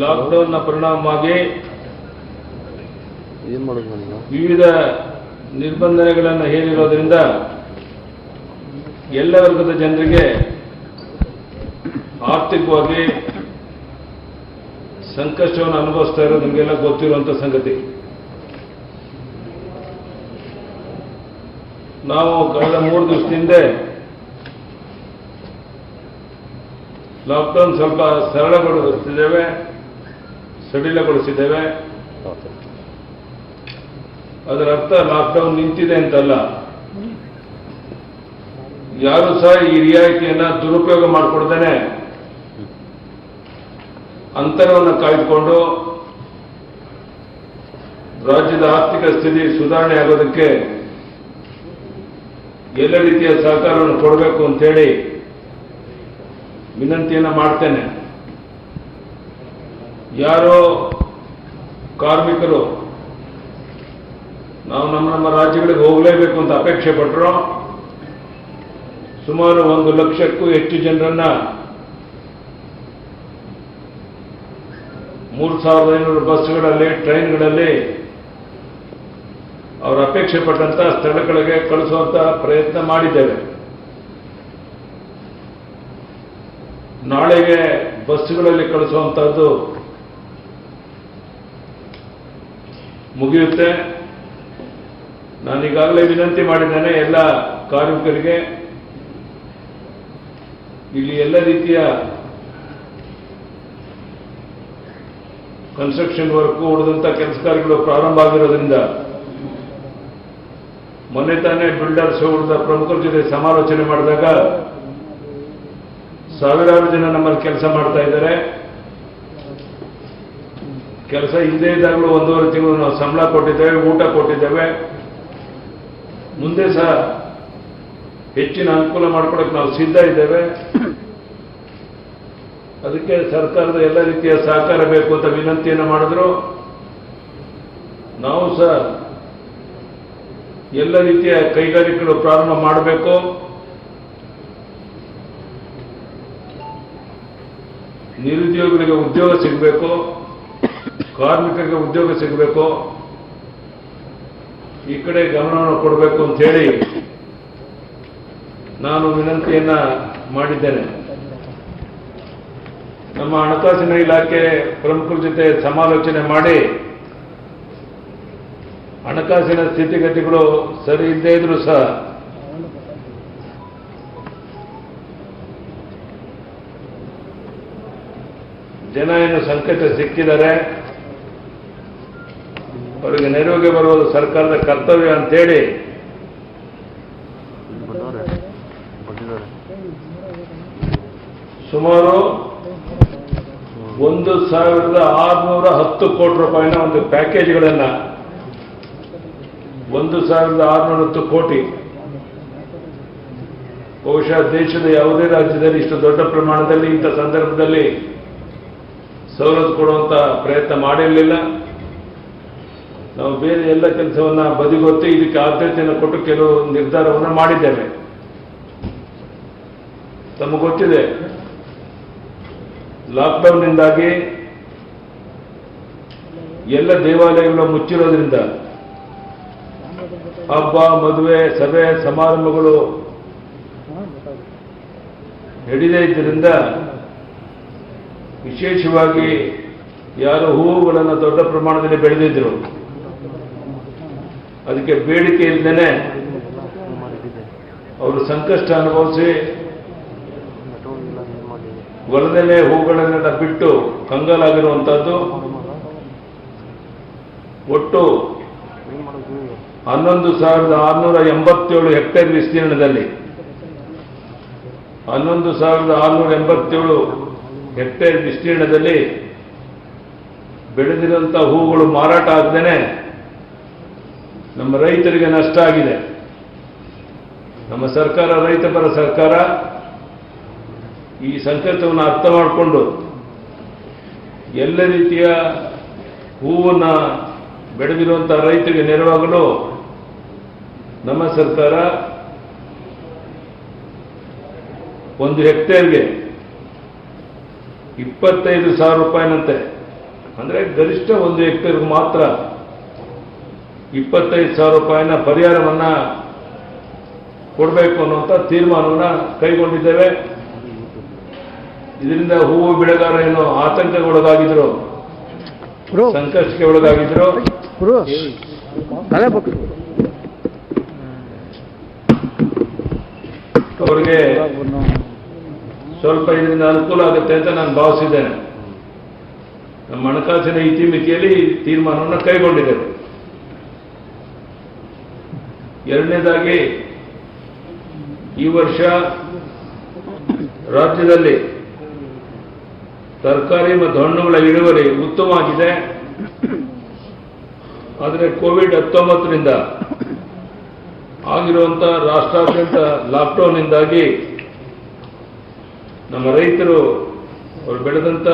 ಲಾಕ್ಡೌನ್ನ ಪರಿಣಾಮವಾಗಿ ವಿವಿಧ ನಿರ್ಬಂಧನೆಗಳನ್ನು ಹೇರಿರೋದ್ರಿಂದ ಎಲ್ಲ ವರ್ಗದ ಜನರಿಗೆ ಆರ್ಥಿಕವಾಗಿ ಸಂಕಷ್ಟವನ್ನು ಅನುಭವಿಸ್ತಾ ಇರೋದು ನಿಮಗೆಲ್ಲ ಗೊತ್ತಿರುವಂಥ ಸಂಗತಿ. ನಾವು ಕಳೆದ 3 ದಿವಸದಿಂದ ಲಾಕ್ಡೌನ್ ಸ್ವಲ್ಪ ಸಡಿಲಗೊಳಿಸಿದ್ದೇವೆ. ಅದರ ಅರ್ಥ ಲಾಕ್ಡೌನ್ ನಿಂತಿದೆ ಅಂತಲ್ಲ. ಯಾರು ಸಹ ಈ ರಿಯಾಯಿತಿಯನ್ನು ದುರುಪಯೋಗ ಮಾಡಿಕೊಡ್ದೇನೆ ಅಂತರವನ್ನು ಕಾಯ್ದುಕೊಂಡು ರಾಜ್ಯದ ಆರ್ಥಿಕ ಸ್ಥಿತಿ ಸುಧಾರಣೆ ಆಗೋದಕ್ಕೆ ಎಲ್ಲ ರೀತಿಯ ಸಹಕಾರವನ್ನು ಕೊಡಬೇಕು ಅಂತೇಳಿ ವಿನಂತಿಯನ್ನು ಮಾಡ್ತೇನೆ. ಯಾರೋ ಕಾರ್ಮಿಕರು ನಾವು ನಮ್ಮ ರಾಜ್ಯಗಳಿಗೆ ಹೋಗಲೇಬೇಕು ಅಂತ ಅಪೇಕ್ಷೆ ಪಟ್ಟರು ಸುಮಾರು 1 ಲಕ್ಷಕ್ಕೂ ಹೆಚ್ಚು ಜನರನ್ನ 3500 ಬಸ್ಗಳಲ್ಲಿ, ಟ್ರೈನ್ಗಳಲ್ಲಿ ಅವರು ಅಪೇಕ್ಷೆ ಪಟ್ಟಂತ ಸ್ಥಳಗಳಿಗೆ ಕಳಿಸುವಂತ ಪ್ರಯತ್ನ ಮಾಡಿದ್ದೇವೆ. ನಾಳೆಗೆ ಬಸ್ಗಳಲ್ಲಿ ಕಳಿಸುವಂತಹದ್ದು ಮುಗಿಯುತ್ತೆ. ನಾನೀಗಾಗಲೇ ವಿನಂತಿ ಮಾಡಿದ್ದೇನೆ ಎಲ್ಲ ಕಾರ್ಮಿಕರಿಗೆ, ಇಲ್ಲಿ ಎಲ್ಲ ರೀತಿಯ ಕನ್ಸ್ಟ್ರಕ್ಷನ್ ವರ್ಕ್ ಉಳಿದಂತ ಕೆಲಸ ಕಾರ್ಯಗಳು ಪ್ರಾರಂಭ ಆಗಿರೋದ್ರಿಂದ ಮೊನ್ನೆ ತಾನೇ ಬಿಲ್ಡರ್ಸ್ ಉಳಿದ ಪ್ರಮುಖರ ಜೊತೆ ಸಮಾಲೋಚನೆ ಮಾಡಿದಾಗ ಸಾವಿರಾರು ಜನ ನಮ್ಮಲ್ಲಿ ಕೆಲಸ ಮಾಡ್ತಾ ಇದ್ದಾರೆ. ಕೆಲಸ ಹಿಂದೆ ಇದ್ದಾಗಲೂ 1.5 ತಿಂಗಳು ನಾವು ಸಂಬಳ ಕೊಟ್ಟಿದ್ದೇವೆ, ಊಟ ಕೊಟ್ಟಿದ್ದೇವೆ. ಮುಂದೆ ಸಹ ಹೆಚ್ಚಿನ ಅನುಕೂಲ ಮಾಡಿಕೊಡಕ್ಕೆ ನಾವು ಸಿದ್ಧ ಇದ್ದೇವೆ. ಅದಕ್ಕೆ ಸರ್ಕಾರದ ಎಲ್ಲ ರೀತಿಯ ಸಹಕಾರ ಬೇಕು ಅಂತ ವಿನಂತಿಯನ್ನು ಮಾಡಿದ್ರು. ನಾವು ಸಹ ಎಲ್ಲ ರೀತಿಯ ಕೈಗಾರಿಕೆಗಳು ಪ್ರಾರಂಭ ಮಾಡಬೇಕು. ನಿರುದ್ಯೋಗಿಗಳಿಗೆ ಉದ್ಯೋಗ ಸಿಗಬೇಕು, ಕಾರ್ಮಿಕರಿಗೆ ಉದ್ಯೋಗ ಸಿಗಬೇಕು, ಈ ಕಡೆ ಗಮನವನ್ನು ಕೊಡಬೇಕು ಅಂತ ಹೇಳಿ ನಾನು ವಿನಂತಿಯನ್ನ ಮಾಡಿದ್ದೇನೆ. ನಮ್ಮ ಹಣಕಾಸಿನ ಇಲಾಖೆ ಪ್ರಮುಖರ ಜೊತೆ ಸಮಾಲೋಚನೆ ಮಾಡಿ ಹಣಕಾಸಿನ ಸ್ಥಿತಿಗತಿಗಳು ಸರಿ ಇಲ್ಲದೇ ಇದ್ರೂ ಸಹ ಜನ ಏನು ಸಂಕಟ ಸಿಕ್ಕಿದ್ದಾರೆ, ಅವರಿಗೆ ನೆರವಿಗೆ ಬರುವುದು ಸರ್ಕಾರದ ಕರ್ತವ್ಯ ಅಂತೇಳಿ ಸುಮಾರು 1610 ಕೋಟಿ ರೂಪಾಯಿನ ಒಂದು ಪ್ಯಾಕೇಜ್ಗಳನ್ನ 1610 ಕೋಟಿ ಬಹುಶಃ ದೇಶದ ಯಾವುದೇ ರಾಜ್ಯದಲ್ಲಿ ಇಷ್ಟು ದೊಡ್ಡ ಪ್ರಮಾಣದಲ್ಲಿ ಇಂಥ ಸಂದರ್ಭದಲ್ಲಿ ಸವಲತ್ತು ಕೊಡುವಂತ ಪ್ರಯತ್ನ ಮಾಡಿರಲಿಲ್ಲ. ನಾವು ಬೇರೆ ಎಲ್ಲ ಕೆಲಸವನ್ನ ಬದಿಗೊತ್ತಿ ಇದಕ್ಕೆ ಆದ್ಯತೆಯನ್ನು ಕೊಟ್ಟು ಕೆಲವು ನಿರ್ಧಾರವನ್ನು ಮಾಡಿದ್ದೇವೆ. ತಮಗೆ ಗೊತ್ತಿದೆ, ಲಾಕ್ಡೌನ್ನಿಂದಾಗಿ ಎಲ್ಲ ದೇವಾಲಯಗಳು ಮುಚ್ಚಿರೋದ್ರಿಂದ ಹಬ್ಬ, ಮದುವೆ, ಸಭೆ, ಸಮಾರಂಭಗಳು ಹಿಡಿದೇ ಇದ್ದರಿಂದ ವಿಶೇಷವಾಗಿ ಯಾರು ಹೂವುಗಳನ್ನು ದೊಡ್ಡ ಪ್ರಮಾಣದಲ್ಲಿ ಬೆಳೆದಿದ್ರು ಅದಕ್ಕೆ ಬೇಡಿಕೆ ಇಲ್ಲದೇನೆ ಅವರು ಸಂಕಷ್ಟ ಅನುಭವಿಸಿ ಹೊಲದಲ್ಲೇ ಹೂಗಳನ್ನೆಲ್ಲ ಬಿಟ್ಟು ಕಂಗಾಲಾಗಿರುವಂತಹದ್ದು. ಒಟ್ಟು 11,687 ಹೆಕ್ಟೇರ್ ವಿಸ್ತೀರ್ಣದಲ್ಲಿ 11,687 ಹೆಕ್ಟೇರ್ ವಿಸ್ತೀರ್ಣದಲ್ಲಿ ಬೆಳೆದಿರುವಂತಹ ಹೂಗಳು ಮಾರಾಟ ಆಗದೇನೆ ನಮ್ಮ ರೈತರಿಗೆ ನಷ್ಟ ಆಗಿದೆ. ನಮ್ಮ ಸರ್ಕಾರ ರೈತಪರ ಸರ್ಕಾರ. ಈ ಸಂಕಟವನ್ನು ಅರ್ಥ ಮಾಡಿಕೊಂಡು ಎಲ್ಲ ರೀತಿಯ ಹೂವನ್ನು ಬೆಳೆದಿರುವಂತಹ ರೈತರಿಗೆ ನೆರವಾಗಲು ನಮ್ಮ ಸರ್ಕಾರ 1 ಹೆಕ್ಟೇರ್ಗೆ 25,000 ರೂಪಾಯಿನಂತೆ ಅಂದರೆ ಗರಿಷ್ಠ ಒಂದು ಹೆಕ್ಟೇರ್ಗೆ ಮಾತ್ರ 25,000 ರೂಪಾಯಿನ ಪರಿಹಾರವನ್ನು ಕೊಡಬೇಕು ಅನ್ನುವಂಥ ತೀರ್ಮಾನವನ್ನು ಕೈಗೊಂಡಿದ್ದೇವೆ. ಇದರಿಂದ ಹೂವು ಬೆಳೆಗಾರ ಏನು ಆತಂಕಕ್ಕೆ ಒಳಗಾಗಿದ್ರು, ಸಂಕಷ್ಟಕ್ಕೆ ಒಳಗಾಗಿದ್ರು, ಅವರಿಗೆ ಸ್ವಲ್ಪ ಇದರಿಂದ ಅನುಕೂಲ ಆಗುತ್ತೆ ಅಂತ ನಾನು ಭಾವಿಸಿದ್ದೇನೆ. ನಮ್ಮ ಹಣಕಾಸಿನ ಇತಿಮಿತಿಯಲ್ಲಿ ತೀರ್ಮಾನವನ್ನು ಕೈಗೊಂಡಿದ್ದೇವೆ. ಎರಡನೇದಾಗಿ, ಈ ವರ್ಷ ರಾಜ್ಯದಲ್ಲಿ ತರಕಾರಿ ಮತ್ತು ಹಣ್ಣುಗಳ ಇಳುವರಿ ಉತ್ತಮವಾಗಿದೆ. ಆದರೆ ಕೋವಿಡ್-19ರಿಂದ ಆಗಿರುವಂಥ ರಾಷ್ಟ್ರಾದ್ಯಂತ ಲಾಕ್ಡೌನ್ನಿಂದಾಗಿ ನಮ್ಮ ರೈತರು ಅವರು ಬೆಳೆದಂಥ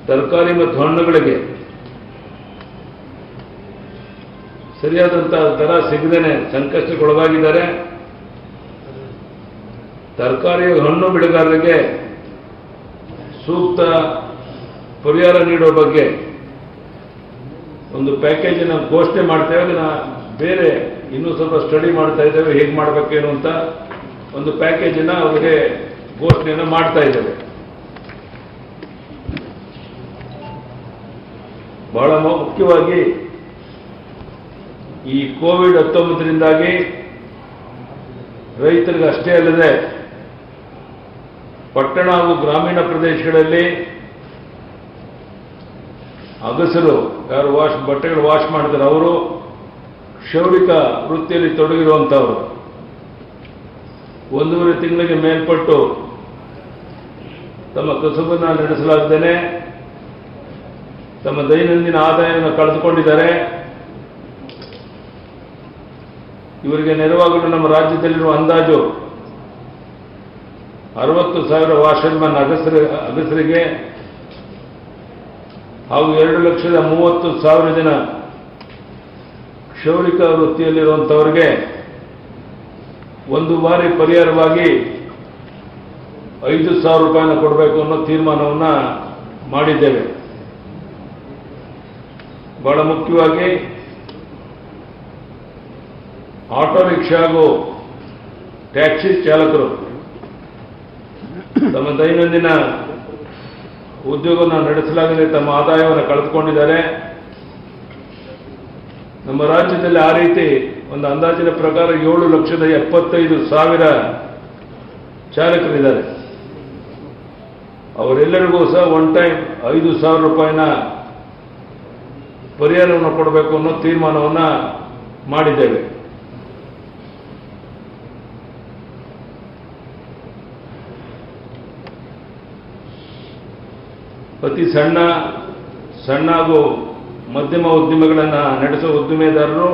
ತರಕಾರಿ ಮತ್ತು ಹಣ್ಣುಗಳಿಗೆ ಸರಿಯಾದಂಥ ದರ ಸಿಗದೇನೆ ಸಂಕಷ್ಟಕ್ಕೊಳಗಾಗಿದ್ದಾರೆ. ತರಕಾರಿ ಹಣ್ಣು ಬೆಳೆಗಾರರಿಗೆ ಸೂಕ್ತ ಪರಿಹಾರ ನೀಡುವ ಬಗ್ಗೆ ಒಂದು ಪ್ಯಾಕೇಜನ್ನು ಘೋಷಣೆ ಮಾಡ್ತೇವೆ. ಅದನ್ನ ಬೇರೆ ಇನ್ನೂ ಸ್ವಲ್ಪ ಸ್ಟಡಿ ಮಾಡ್ತಾ ಇದ್ದೇವೆ, ಹೇಗೆ ಮಾಡಬೇಕೇನು ಅಂತ ಒಂದು ಪ್ಯಾಕೇಜನ್ನು ಅವರಿಗೆ ಘೋಷಣೆಯನ್ನು ಮಾಡ್ತಾ ಇದ್ದೇವೆ. ಬಹಳ ಮುಖ್ಯವಾಗಿ ಈ ಕೋವಿಡ್-19ರಿಂದಾಗಿ ರೈತರಿಗೆ ಅಷ್ಟೇ ಅಲ್ಲದೆ ಪಟ್ಟಣ ಹಾಗೂ ಗ್ರಾಮೀಣ ಪ್ರದೇಶಗಳಲ್ಲಿ ಅಗಸರು ಯಾರು ಬಟ್ಟೆಗಳು ವಾಶ್ ಮಾಡಿದ್ದಾರೆ, ಅವರು ಕ್ಷೌರಿಕ ವೃತ್ತಿಯಲ್ಲಿ ತೊಡಗಿರುವಂಥವರು 1.5 ತಿಂಗಳಿಗೆ ಮೇಲ್ಪಟ್ಟು ತಮ್ಮ ಕಸುಬನ್ನು ನಡೆಸಲಾಗದೇನೆ ತಮ್ಮ ದೈನಂದಿನ ಆದಾಯವನ್ನು ಕಳೆದುಕೊಂಡಿದ್ದಾರೆ. ಇವರಿಗೆ ನೆರವಾಗಲು ನಮ್ಮ ರಾಜ್ಯದಲ್ಲಿರುವ ಅಂದಾಜು 60,000 ವಾಷರ್ಮನ್ ಅಗಸರಿಗೆ ಹಾಗೂ 2,30,000 ಜನ ಕ್ಷೌರಿಕ ವೃತ್ತಿಯಲ್ಲಿರುವಂಥವರಿಗೆ ಒಂದು ಬಾರಿ ಪರಿಹಾರವಾಗಿ 5,000 ರೂಪಾಯಿನ ಕೊಡಬೇಕು ಅನ್ನೋ ತೀರ್ಮಾನವನ್ನು ಮಾಡಿದ್ದೇವೆ. ಬಹಳ ಮುಖ್ಯವಾಗಿ ಆಟೋ ರಿಕ್ಷಾ ಹಾಗೂ ಟ್ಯಾಕ್ಸಿ ಚಾಲಕರು ತಮ್ಮ ದೈನಂದಿನ ಉದ್ಯೋಗವನ್ನು ನಡೆಸಲಾಗದೆ ತಮ್ಮ ಆದಾಯವನ್ನು ಕಳೆದುಕೊಂಡಿದ್ದಾರೆ. ನಮ್ಮ ರಾಜ್ಯದಲ್ಲಿ ಆ ರೀತಿ ಒಂದು ಅಂದಾಜಿನ ಪ್ರಕಾರ 7,75,000 ಚಾಲಕರಿದ್ದಾರೆ. ಅವರೆಲ್ಲರಿಗೂ ಸಹ ಒನ್ ಟೈಮ್ 5,000 ರೂಪಾಯಿನ ಪರಿಹಾರವನ್ನು ಕೊಡಬೇಕು ಅನ್ನೋ ತೀರ್ಮಾನವನ್ನು ಮಾಡಿದ್ದೇವೆ. ಅತಿ ಸಣ್ಣ ಹಾಗೂ ಮಧ್ಯಮ ಉದ್ದಿಮೆಗಳನ್ನು ನಡೆಸುವ ಉದ್ದಿಮೆದಾರರು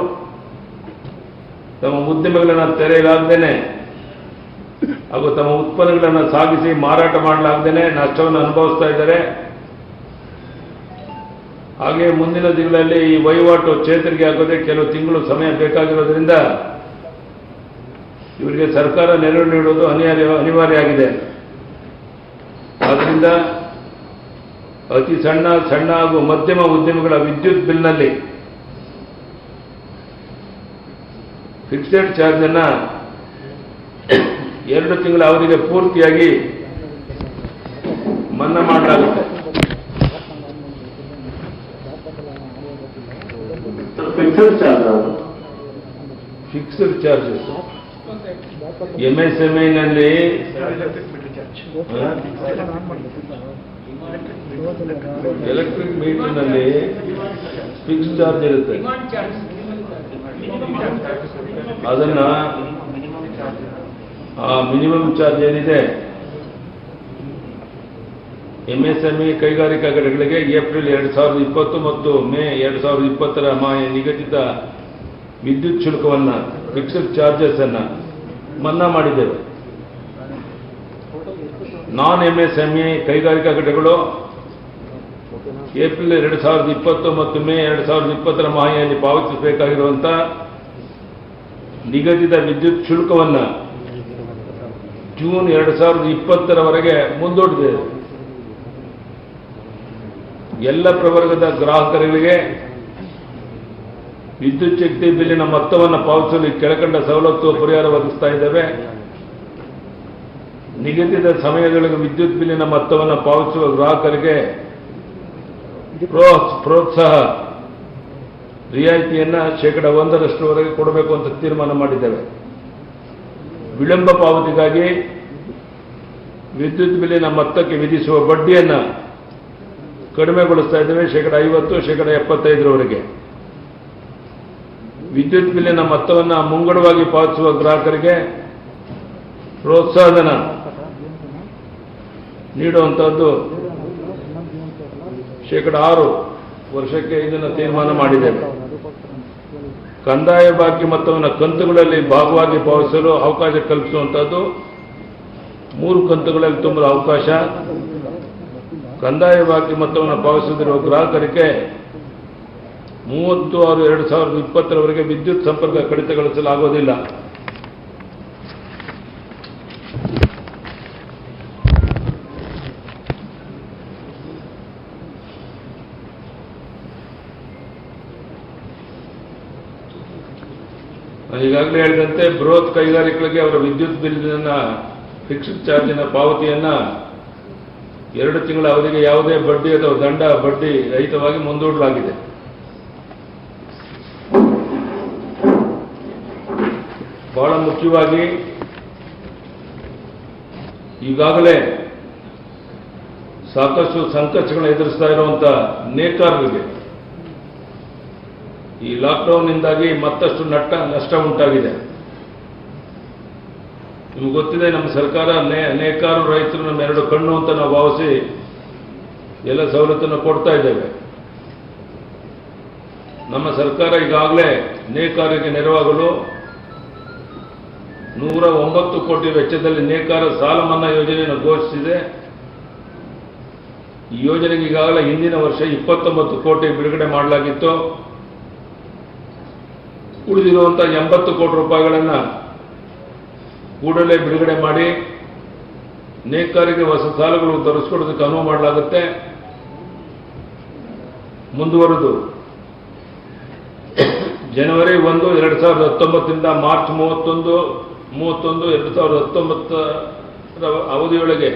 ತಮ್ಮ ಉದ್ದಿಮೆಗಳನ್ನು ತೆರೆಯಲಾಗದೇನೆ ಹಾಗೂ ತಮ್ಮ ಉತ್ಪನ್ನಗಳನ್ನು ಸಾಗಿಸಿ ಮಾರಾಟ ಮಾಡಲಾಗದೇನೆ ನಷ್ಟವನ್ನು ಅನುಭವಿಸ್ತಾ ಇದ್ದಾರೆ. ಹಾಗೆ ಮುಂದಿನ ದಿನಗಳಲ್ಲಿ ಈ ವಹಿವಾಟು ಚೇತರಿಕೆ ಆಗೋದೇ ಕೆಲವು ತಿಂಗಳು ಸಮಯ ಬೇಕಾಗಿರೋದ್ರಿಂದ ಇವರಿಗೆ ಸರ್ಕಾರ ನೆರವು ನೀಡುವುದು ಅನಿವಾರ್ಯ ಆಗಿದೆ. ಆದ್ದರಿಂದ ಅತಿ ಸಣ್ಣ ಹಾಗೂ ಮಧ್ಯಮ ಉದ್ಯಮಗಳ ವಿದ್ಯುತ್ ಬಿಲ್ನಲ್ಲಿ ಫಿಕ್ಸೆಡ್ ಚಾರ್ಜ್ ಅನ್ನು 2 ತಿಂಗಳ ಅವಧಿಗೆ ಪೂರ್ತಿಯಾಗಿ ಮನ್ನಾ ಮಾಡಲಾಗುತ್ತೆ. ಫಿಕ್ಸ್ಡ್ ಚಾರ್ಜಸ್ ಎಂಎಸ್ಎಂಐನಲ್ಲಿ ಎಲೆಕ್ಟ್ರಿಕ್ ಮೀಟರ್ನಲ್ಲಿ ಫಿಕ್ಸ್ ಚಾರ್ಜ್ ಇರುತ್ತೆ. ಅದನ್ನ ಆ ಮಿನಿಮಮ್ ಚಾರ್ಜ್ ಏನಿದೆ ಎಂಎಸ್ಎಂಇ ಕೈಗಾರಿಕಾಗಳಿಗೆ ಏಪ್ರಿಲ್ 2020 ಮತ್ತು ಮೇ 2020 ನಿಗದಿತ ವಿದ್ಯುತ್ ಶುಲ್ಕವನ್ನು ಫಿಕ್ಸ್ಡ್ ಚಾರ್ಜಸ್ ಅನ್ನು ಮನ್ನಾ ಮಾಡಿದ್ದೇವೆ. ನಾನ್ ಎಂಎಸ್ಎಂಇ ಕೈಗಾರಿಕಾ ಘಟಕಗಳು ಏಪ್ರಿಲ್ 2020 ಮತ್ತು ಮೇ 2020 ಮಾಹೆಯಲ್ಲಿ ಪಾವತಿಸಬೇಕಾಗಿರುವಂತಹ ನಿಗದಿತ ವಿದ್ಯುತ್ ಶುಲ್ಕವನ್ನು ಜೂನ್ 2020 ಮುಂದೂಡಿದೆ. ಎಲ್ಲ ಪ್ರವರ್ಗದ ಗ್ರಾಹಕರಿಗೆ ವಿದ್ಯುತ್ ಶಕ್ತಿ ಬಿಲ್ಲಿನ ಮೊತ್ತವನ್ನು ಪಾವತಿಸಲು ಕೆಳಕಂಡ ಸವಲತ್ತು ಪರಿಹಾರ ಒದಗಿಸ್ತಾ ಇದ್ದೇವೆ. ನಿಗದಿತ ಸಮಯಗಳಿಗೆ ವಿದ್ಯುತ್ ಬಿಲ್ಲಿನ ಮೊತ್ತವನ್ನು ಪಾವತಿಸುವ ಗ್ರಾಹಕರಿಗೆ ಪ್ರೋತ್ಸಾಹ ರಿಯಾಯಿತಿಯನ್ನು 1% ಕೊಡಬೇಕು ಅಂತ ತೀರ್ಮಾನ ಮಾಡಿದ್ದೇವೆ. ವಿಳಂಬ ಪಾವತಿಗಾಗಿ ವಿದ್ಯುತ್ ಬಿಲ್ಲಿನ ಮೊತ್ತಕ್ಕೆ ವಿಧಿಸುವ ಬಡ್ಡಿಯನ್ನು ಕಡಿಮೆಗೊಳಿಸ್ತಾ ಇದ್ದೇವೆ. 50%, 75%. ವಿದ್ಯುತ್ ಬಿಲ್ಲಿನ ಮೊತ್ತವನ್ನು ಮುಂಗಡವಾಗಿ ಪಾವತಿಸುವ ಗ್ರಾಹಕರಿಗೆ ಪ್ರೋತ್ಸಾಹಧನ ನೀಡುವಂತಹದ್ದು 6% ವರ್ಷಕ್ಕೆ ಇದನ್ನು ತೀರ್ಮಾನ ಮಾಡಿದ್ದೇವೆ. ಕಂದಾಯ ಬಾಕಿ ಮೊತ್ತವನ್ನು ಕಂತುಗಳಲ್ಲಿ ಭಾಗವಾಗಿ ಪಾವತಿಸಲು ಅವಕಾಶ ಕಲ್ಪಿಸುವಂತಹದ್ದು 3 ಕಂತುಗಳಲ್ಲಿ ತುಂಬಲು ಅವಕಾಶ. ಕಂದಾಯ ಬಾಕಿ ಮೊತ್ತವನ್ನು ಪಾವತಿಸದಿರುವ ಗ್ರಾಹಕರಿಗೆ 30/6/2020 ವಿದ್ಯುತ್ ಸಂಪರ್ಕ ಕಡಿತಗೊಳಿಸಲಾಗುವುದಿಲ್ಲ. ಈಗಾಗಲೇ ಹೇಳಿದಂತೆ ಬೃಹತ್ ಕೈಗಾರಿಕೆಗಳಿಗೆ ಅವರ ವಿದ್ಯುತ್ ಬಿಲ್ಲಿನ ಫಿಕ್ಸ್ಡ್ ಚಾರ್ಜಿನ ಪಾವತಿಯನ್ನ 2 ತಿಂಗಳ ಅವಧಿಗೆ ಯಾವುದೇ ಬಡ್ಡಿ ಅಥವಾ ದಂಡ ಬಡ್ಡಿ ರಹಿತವಾಗಿ ಮುಂದೂಡಲಾಗಿದೆ. ಬಹಳ ಮುಖ್ಯವಾಗಿ ಈಗಾಗಲೇ ಸಾಕಷ್ಟು ಸಂಕಷ್ಟಗಳನ್ನು ಎದುರಿಸ್ತಾ ಇರುವಂತಹ ನೇಕಾರರಿಗೆ ಈ ಲಾಕ್ಡೌನ್ನಿಂದಾಗಿ ಮತ್ತಷ್ಟು ನಷ್ಟ ಉಂಟಾಗಿದೆ. ನಿಮ್ಗೆ ಗೊತ್ತಿದೆ, ನಮ್ಮ ಸರ್ಕಾರ ನೇಕಾರರು ರೈತರು ನಮ್ಮ 2 ಕಣ್ಣು ಅಂತ ನಾವು ಭಾವಿಸಿ ಎಲ್ಲ ಸವಲತ್ತನ್ನು ಕೊಡ್ತಾ ಇದ್ದೇವೆ. ನಮ್ಮ ಸರ್ಕಾರ ಈಗಾಗಲೇ ನೇಕಾರರಿಗೆ ನೆರವಾಗಲು 109 ಕೋಟಿ ವೆಚ್ಚದಲ್ಲಿ ನೇಕಾರ ಸಾಲ ಮನ್ನಾ ಯೋಜನೆಯನ್ನು ಘೋಷಿಸಿದೆ. ಈ ಯೋಜನೆಗೆ ಈಗಾಗಲೇ ಹಿಂದಿನ ವರ್ಷ 29 ಕೋಟಿ ಬಿಡುಗಡೆ ಮಾಡಲಾಗಿತ್ತು. ಉಳಿದಿರುವಂತಹ 80 ಕೋಟಿ ರೂಪಾಯಿಗಳನ್ನು ಕೂಡಲೇ ಬಿಡುಗಡೆ ಮಾಡಿ ನೇಕಾರರಿಗೆ ಹೊಸ ಸಾಲಗಳು ತರಿಸಿಕೊಡೋದಕ್ಕೆ ಅನುವು ಮಾಡಲಾಗುತ್ತೆ. ಮುಂದುವರೆದು ಜನವರಿ 1, 2019 ಮಾರ್ಚ್ 31, 2019 ಅವಧಿಯೊಳಗೆ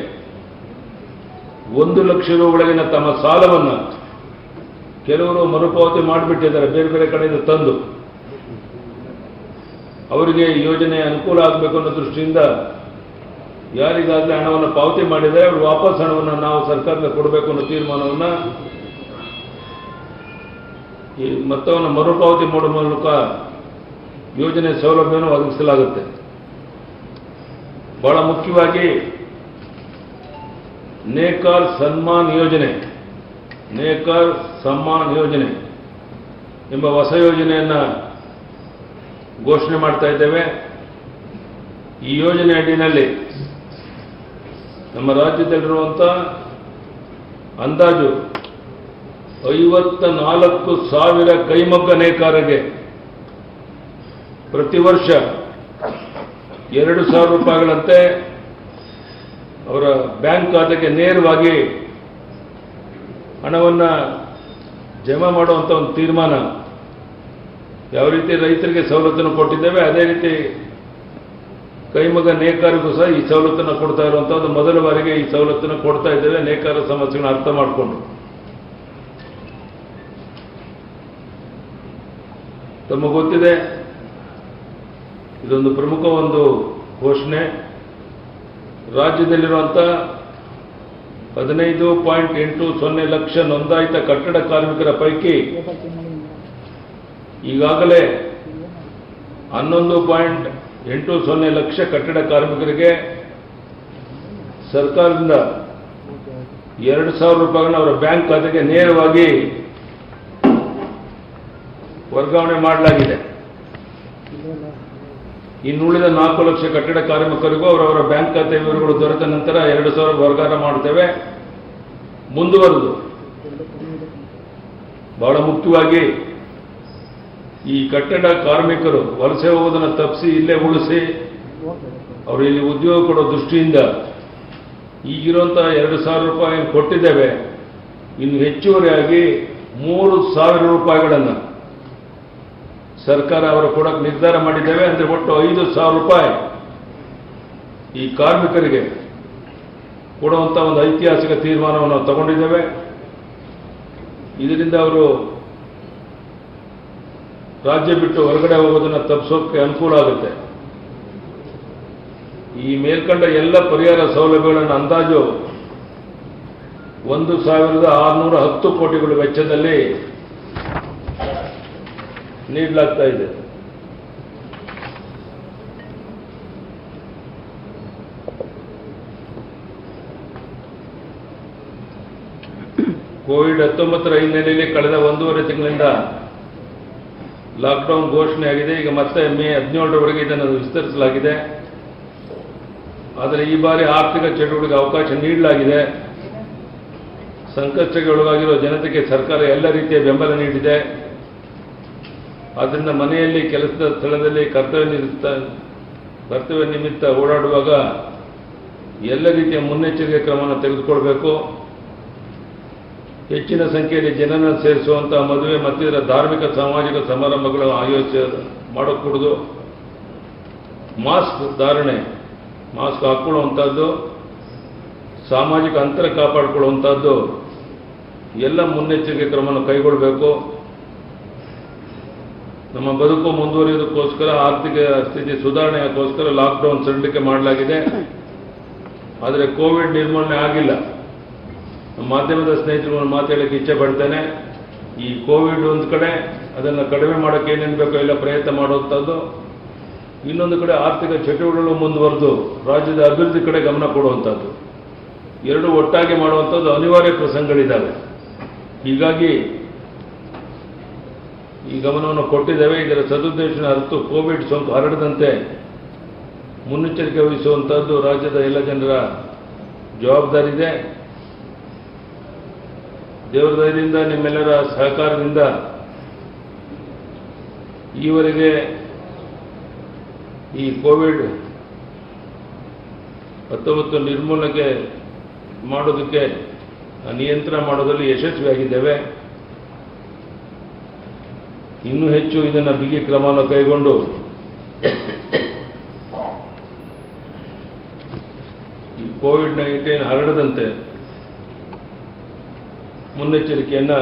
1 ಲಕ್ಷ ರೂಪಾಯಿಗಳಗಿನ ತಮ್ಮ ಸಾಲವನ್ನು ಕೆಲವರು ಮರುಪಾವತಿ ಮಾಡಿಬಿಟ್ಟಿದ್ದಾರೆ, ಬೇರೆ ಬೇರೆ ಕಡೆಯಿಂದ ತಂದು. ಅವರಿಗೆ ಈ ಯೋಜನೆ ಅನುಕೂಲ ಆಗಬೇಕು ಅನ್ನೋ ದೃಷ್ಟಿಯಿಂದ ಯಾರಿಗಾಗಲೇ ಹಣವನ್ನು ಪಾವತಿ ಮಾಡಿದರೆ ಅವರು ವಾಪಸ್ ಹಣವನ್ನು ನಾವು ಸರ್ಕಾರಕ್ಕೆ ಕೊಡಬೇಕು ಅನ್ನೋ ತೀರ್ಮಾನವನ್ನು ಈ ಮೊತ್ತವನ್ನು ಮರುಪಾವತಿ ಮಾಡುವ ಮೂಲಕ ಯೋಜನೆ ಸೌಲಭ್ಯವನ್ನು ಒದಗಿಸಲಾಗುತ್ತೆ. ಬಹಳ ಮುಖ್ಯವಾಗಿ ನೇಕಾರ್ ಸನ್ಮಾನ್ ಯೋಜನೆ ಎಂಬ ಹೊಸ ಯೋಜನೆಯನ್ನು ಘೋಷಣೆ ಮಾಡ್ತಾ ಇದ್ದೇವೆ. ಈ ಯೋಜನೆ ಅಡಿಯಲ್ಲಿ ನಮ್ಮ ರಾಜ್ಯದಲ್ಲಿರುವಂಥ ಅಂದಾಜು 54,000 ಕೈಮಗ್ಗ ನೇಕಾರರಿಗೆ ಪ್ರತಿ ವರ್ಷ 2,000 ರೂಪಾಯಿಗಳಂತೆ ಅವರ ಬ್ಯಾಂಕ್ ಖಾತೆಗೆ ನೇರವಾಗಿ ಹಣವನ್ನು ಜಮಾ ಮಾಡುವಂಥ ಒಂದು ತೀರ್ಮಾನ, ಯಾವ ರೀತಿ ರೈತರಿಗೆ ಸವಲತ್ತನ್ನು ಕೊಟ್ಟಿದ್ದೇವೆ ಅದೇ ರೀತಿ ಕೈಮಗ್ಗ ನೇಕಾರಿಗೂ ಸಹ ಈ ಸವಲತ್ತನ್ನು ಕೊಡ್ತಾ ಇರುವಂಥದ್ದು ಮೊದಲ ಬಾರಿಗೆ ಈ ಸವಲತ್ತನ್ನು ಕೊಡ್ತಾ ಇದ್ದೇವೆ. ನೇಕಾರ ಸಮಸ್ಯೆಗಳನ್ನ ಅರ್ಥ ಮಾಡಿಕೊಂಡು ತಮಗೆ ಗೊತ್ತಿದೆ, ಇದೊಂದು ಪ್ರಮುಖ ಒಂದು ಘೋಷಣೆ. ರಾಜ್ಯದಲ್ಲಿರುವಂಥ 15.80 ಲಕ್ಷ ನೋಂದಾಯಿತ ಕಟ್ಟಡ ಕಾರ್ಮಿಕರ ಪೈಕಿ ಈಗಾಗಲೇ 11.80 ಲಕ್ಷ ಕಟ್ಟಡ ಕಾರ್ಮಿಕರಿಗೆ ಸರ್ಕಾರದಿಂದ 2,000 ರೂಪಾಯಿಗಳನ್ನು ಅವರ ಬ್ಯಾಂಕ್ ಖಾತೆಗೆ ನೇರವಾಗಿ ವರ್ಗಾವಣೆ ಮಾಡಲಾಗಿದೆ. ಇನ್ನುಳಿದ 4 ಲಕ್ಷ ಕಟ್ಟಡ ಕಾರ್ಮಿಕರಿಗೂ ಅವರವರ ಬ್ಯಾಂಕ್ ಖಾತೆ ವಿವರಗಳು ದೊರೆತ ನಂತರ 2,000 ವರ್ಗಾವಣೆ ಮಾಡುತ್ತೇವೆ. ಮುಂದುವರೆದು ಬಹಳ ಮುಖ್ಯವಾಗಿ ಈ ಕಟ್ಟಡ ಕಾರ್ಮಿಕರು ವಲಸೆ ಹೋಗೋದನ್ನು ತಪ್ಪಿಸಿ ಇಲ್ಲೇ ಉಳಿಸಿ ಅವರು ಇಲ್ಲಿ ಉದ್ಯೋಗ ಕೊಡೋ ದೃಷ್ಟಿಯಿಂದ ಈಗಿರುವಂತಹ 2,000 ರೂಪಾಯಿ ಕೊಟ್ಟಿದ್ದೇವೆ. ಇನ್ನು ಹೆಚ್ಚುವರಿಯಾಗಿ 3,000 ರೂಪಾಯಿಗಳನ್ನು ಸರ್ಕಾರ ಅವರು ಕೊಡಕ್ಕೆ ನಿರ್ಧಾರ ಮಾಡಿದ್ದೇವೆ. ಅಂದರೆ ಒಟ್ಟು 5,000 ರೂಪಾಯಿ ಈ ಕಾರ್ಮಿಕರಿಗೆ ಕೊಡುವಂಥ ಒಂದು ಐತಿಹಾಸಿಕ ತೀರ್ಮಾನವನ್ನು ನಾವು ತಗೊಂಡಿದ್ದೇವೆ. ಇದರಿಂದ ಅವರು ರಾಜ್ಯ ಬಿಟ್ಟು ಹೊರಗಡೆ ಹೋಗೋದನ್ನು ತಪ್ಪಿಸೋಕೆ ಅನುಕೂಲ ಆಗುತ್ತೆ. ಈ ಮೇಲ್ಕಂಡ ಎಲ್ಲ ಪರಿಹಾರ ಸೌಲಭ್ಯಗಳನ್ನು ಅಂದಾಜು 1,610 ಕೋಟಿಗಳ ವೆಚ್ಚದಲ್ಲಿ ನೀಡಲಾಗ್ತಾ ಇದೆ. ಕೋವಿಡ್-19 ಹಿನ್ನೆಲೆಯಲ್ಲಿ ಕಳೆದ 1.5 ತಿಂಗಳಿಂದ ಲಾಕ್ಡೌನ್ ಘೋಷಣೆ ಆಗಿದೆ. ಈಗ ಮತ್ತೆ ಮೇ 17ರವರೆಗೆ ಇದನ್ನು ವಿಸ್ತರಿಸಲಾಗಿದೆ. ಆದರೆ ಈ ಬಾರಿ ಆರ್ಥಿಕ ಚಟುವಟಿಕೆ ಅವಕಾಶ ನೀಡಲಾಗಿದೆ. ಸಂಕಷ್ಟಕ್ಕೆ ಒಳಗಾಗಿರುವ ಜನತೆಗೆ ಸರ್ಕಾರ ಎಲ್ಲ ರೀತಿಯ ಬೆಂಬಲ ನೀಡಿದೆ. ಆದ್ದರಿಂದ ಮನೆಯಲ್ಲಿ ಕೆಲಸದ ಸ್ಥಳದಲ್ಲಿ ಕರ್ತವ್ಯ ನಿಮಿತ್ತ ಓಡಾಡುವಾಗ ಎಲ್ಲ ರೀತಿಯ ಮುನ್ನೆಚ್ಚರಿಕೆ ಕ್ರಮವನ್ನು ತೆಗೆದುಕೊಳ್ಬೇಕು. ಹೆಚ್ಚಿನ ಸಂಖ್ಯೆಯಲ್ಲಿ ಜನರನ್ನು ಸೇರಿಸುವಂತಹ ಮದುವೆ ಮತ್ತಿತರ ಧಾರ್ಮಿಕ ಸಾಮಾಜಿಕ ಸಮಾರಂಭಗಳನ್ನು ಮಾಡಕೂಡದು. ಮಾಸ್ಕ್ ಧಾರಣೆ, ಮಾಸ್ಕ್ ಹಾಕ್ಕೊಳ್ಳುವಂಥದ್ದು, ಸಾಮಾಜಿಕ ಅಂತರ ಕಾಪಾಡಿಕೊಳ್ಳುವಂಥದ್ದು ಎಲ್ಲ ಮುನ್ನೆಚ್ಚರಿಕೆ ಕ್ರಮವನ್ನು ಕೈಗೊಳ್ಳಬೇಕು. ನಮ್ಮ ಬದುಕು ಮುಂದುವರಿಯೋದಕ್ಕೋಸ್ಕರ ಆರ್ಥಿಕ ಸ್ಥಿತಿ ಸುಧಾರಣೆಗೋಸ್ಕರ ಲಾಕ್ಡೌನ್ ಸಡಿಲಿಕೆ ಮಾಡಲಾಗಿದೆ. ಆದರೆ ಕೋವಿಡ್ ನಿರ್ಮೂಲನೆ ಆಗಿಲ್ಲ. ಮಾಧ್ಯಮದ ಸ್ನೇಹಿತರು ಮಾತಾಡಲಿಕ್ಕೆ ಇಚ್ಛೆ ಪಡ್ತೇನೆ. ಈ ಕೋವಿಡ್ ಒಂದು ಕಡೆ, ಅದನ್ನು ಕಡಿಮೆ ಮಾಡೋಕ್ಕೆ ಏನೇನು ಬೇಕೋ ಎಲ್ಲ ಪ್ರಯತ್ನ ಮಾಡುವಂಥದ್ದು, ಇನ್ನೊಂದು ಕಡೆ ಆರ್ಥಿಕ ಚಟುವಟಿಕೆಗಳು ಮುಂದುವರೆದು ರಾಜ್ಯದ ಅಭಿವೃದ್ಧಿ ಕಡೆ ಗಮನ ಕೊಡುವಂಥದ್ದು, ಎರಡೂ ಒಟ್ಟಾಗಿ ಮಾಡುವಂಥದ್ದು ಅನಿವಾರ್ಯ ಪ್ರಸಂಗಗಳಿದ್ದಾವೆ. ಹೀಗಾಗಿ ಈ ಗಮನವನ್ನು ಕೊಟ್ಟಿದ್ದೇವೆ. ಇದರ ಸದುದ್ದೇಶನ ಅರಿತು ಕೋವಿಡ್ ಸೋಂಕು ಹರಡದಂತೆ ಮುನ್ನೆಚ್ಚರಿಕೆ ವಹಿಸುವಂಥದ್ದು ರಾಜ್ಯದ ಎಲ್ಲ ಜನರ ಜವಾಬ್ದಾರಿ ಇದೆ. ದೇವರ ದಯದಿಂದ ನಿಮ್ಮೆಲ್ಲರ ಸಹಕಾರದಿಂದ ಈವರೆಗೆ ಈ ಕೋವಿಡ್-19 ನಿರ್ಮೂಲನೆ ಮಾಡೋದಕ್ಕೆ ನಿಯಂತ್ರಣ ಮಾಡೋದಲ್ಲಿ ಯಶಸ್ವಿಯಾಗಿದ್ದೇವೆ. ಇನ್ನೂ ಹೆಚ್ಚು ಇದನ್ನು ಬಿಗಿ ಕ್ರಮವನ್ನು ಕೈಗೊಂಡು ಈ ಕೋವಿಡ್-19 ಹರಡದಂತೆ ಮುನ್ನೆಚ್ಚರಿಕೆಯನ್ನು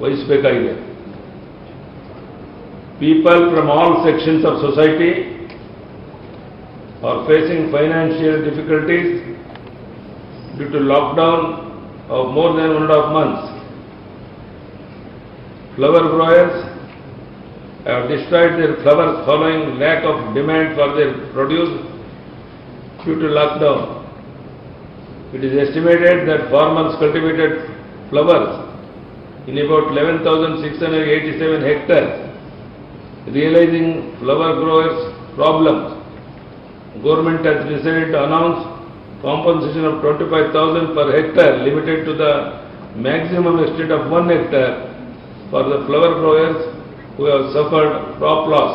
ವಹಿಸಬೇಕಾಗಿದೆ. People from all sections of society are facing financial difficulties due to lockdown of more than 1.5 months. Flower growers have destroyed their flowers following lack of demand for their produce due to lockdown. It is estimated that farmers cultivated flowers in about 11,687 hectares. Realizing flower growers' problems, government has decided to announce compensation of 25,000 per hectare, limited to the maximum extent of 1 hectare for the flower growers who have suffered crop loss.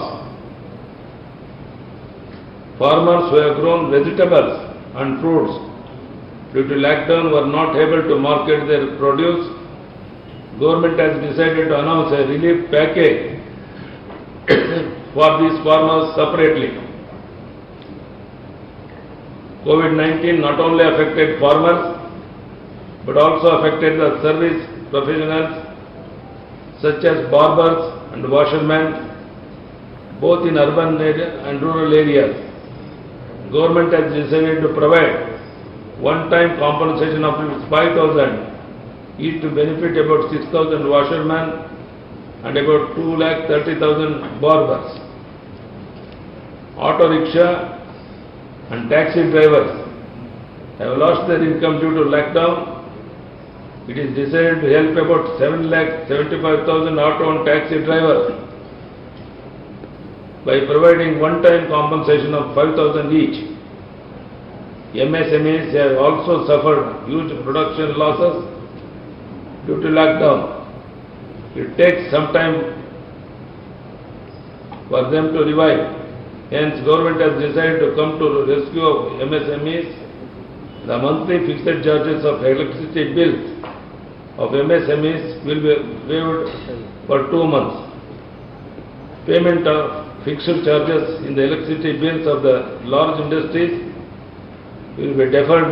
Farmers who have grown vegetables and fruits due to lockdown were not able to market their produce. Government has decided to announce a relief package for these farmers separately. COVID-19 not only affected farmers but also affected the service professionals such as barbers and washermen, both in urban and rural areas. Government has decided to provide one-time compensation of 5,000 each to benefit about 6,000 washermen and about 2,30,000 barbers. Auto rickshaw and taxi drivers have lost their income due to lockdown. It is decided to help about 7,75,000 auto and taxi drivers by providing one-time compensation of 5,000 each. MSMEs have also suffered huge production losses due to lockdown. It takes some time for them to revive. Hence, government has decided to come to the rescue of MSMEs The monthly fixed charges of electricity bills of MSMEs will be waived for 2 months. Payment of fixed charges in the electricity bills of the large industries will be deferred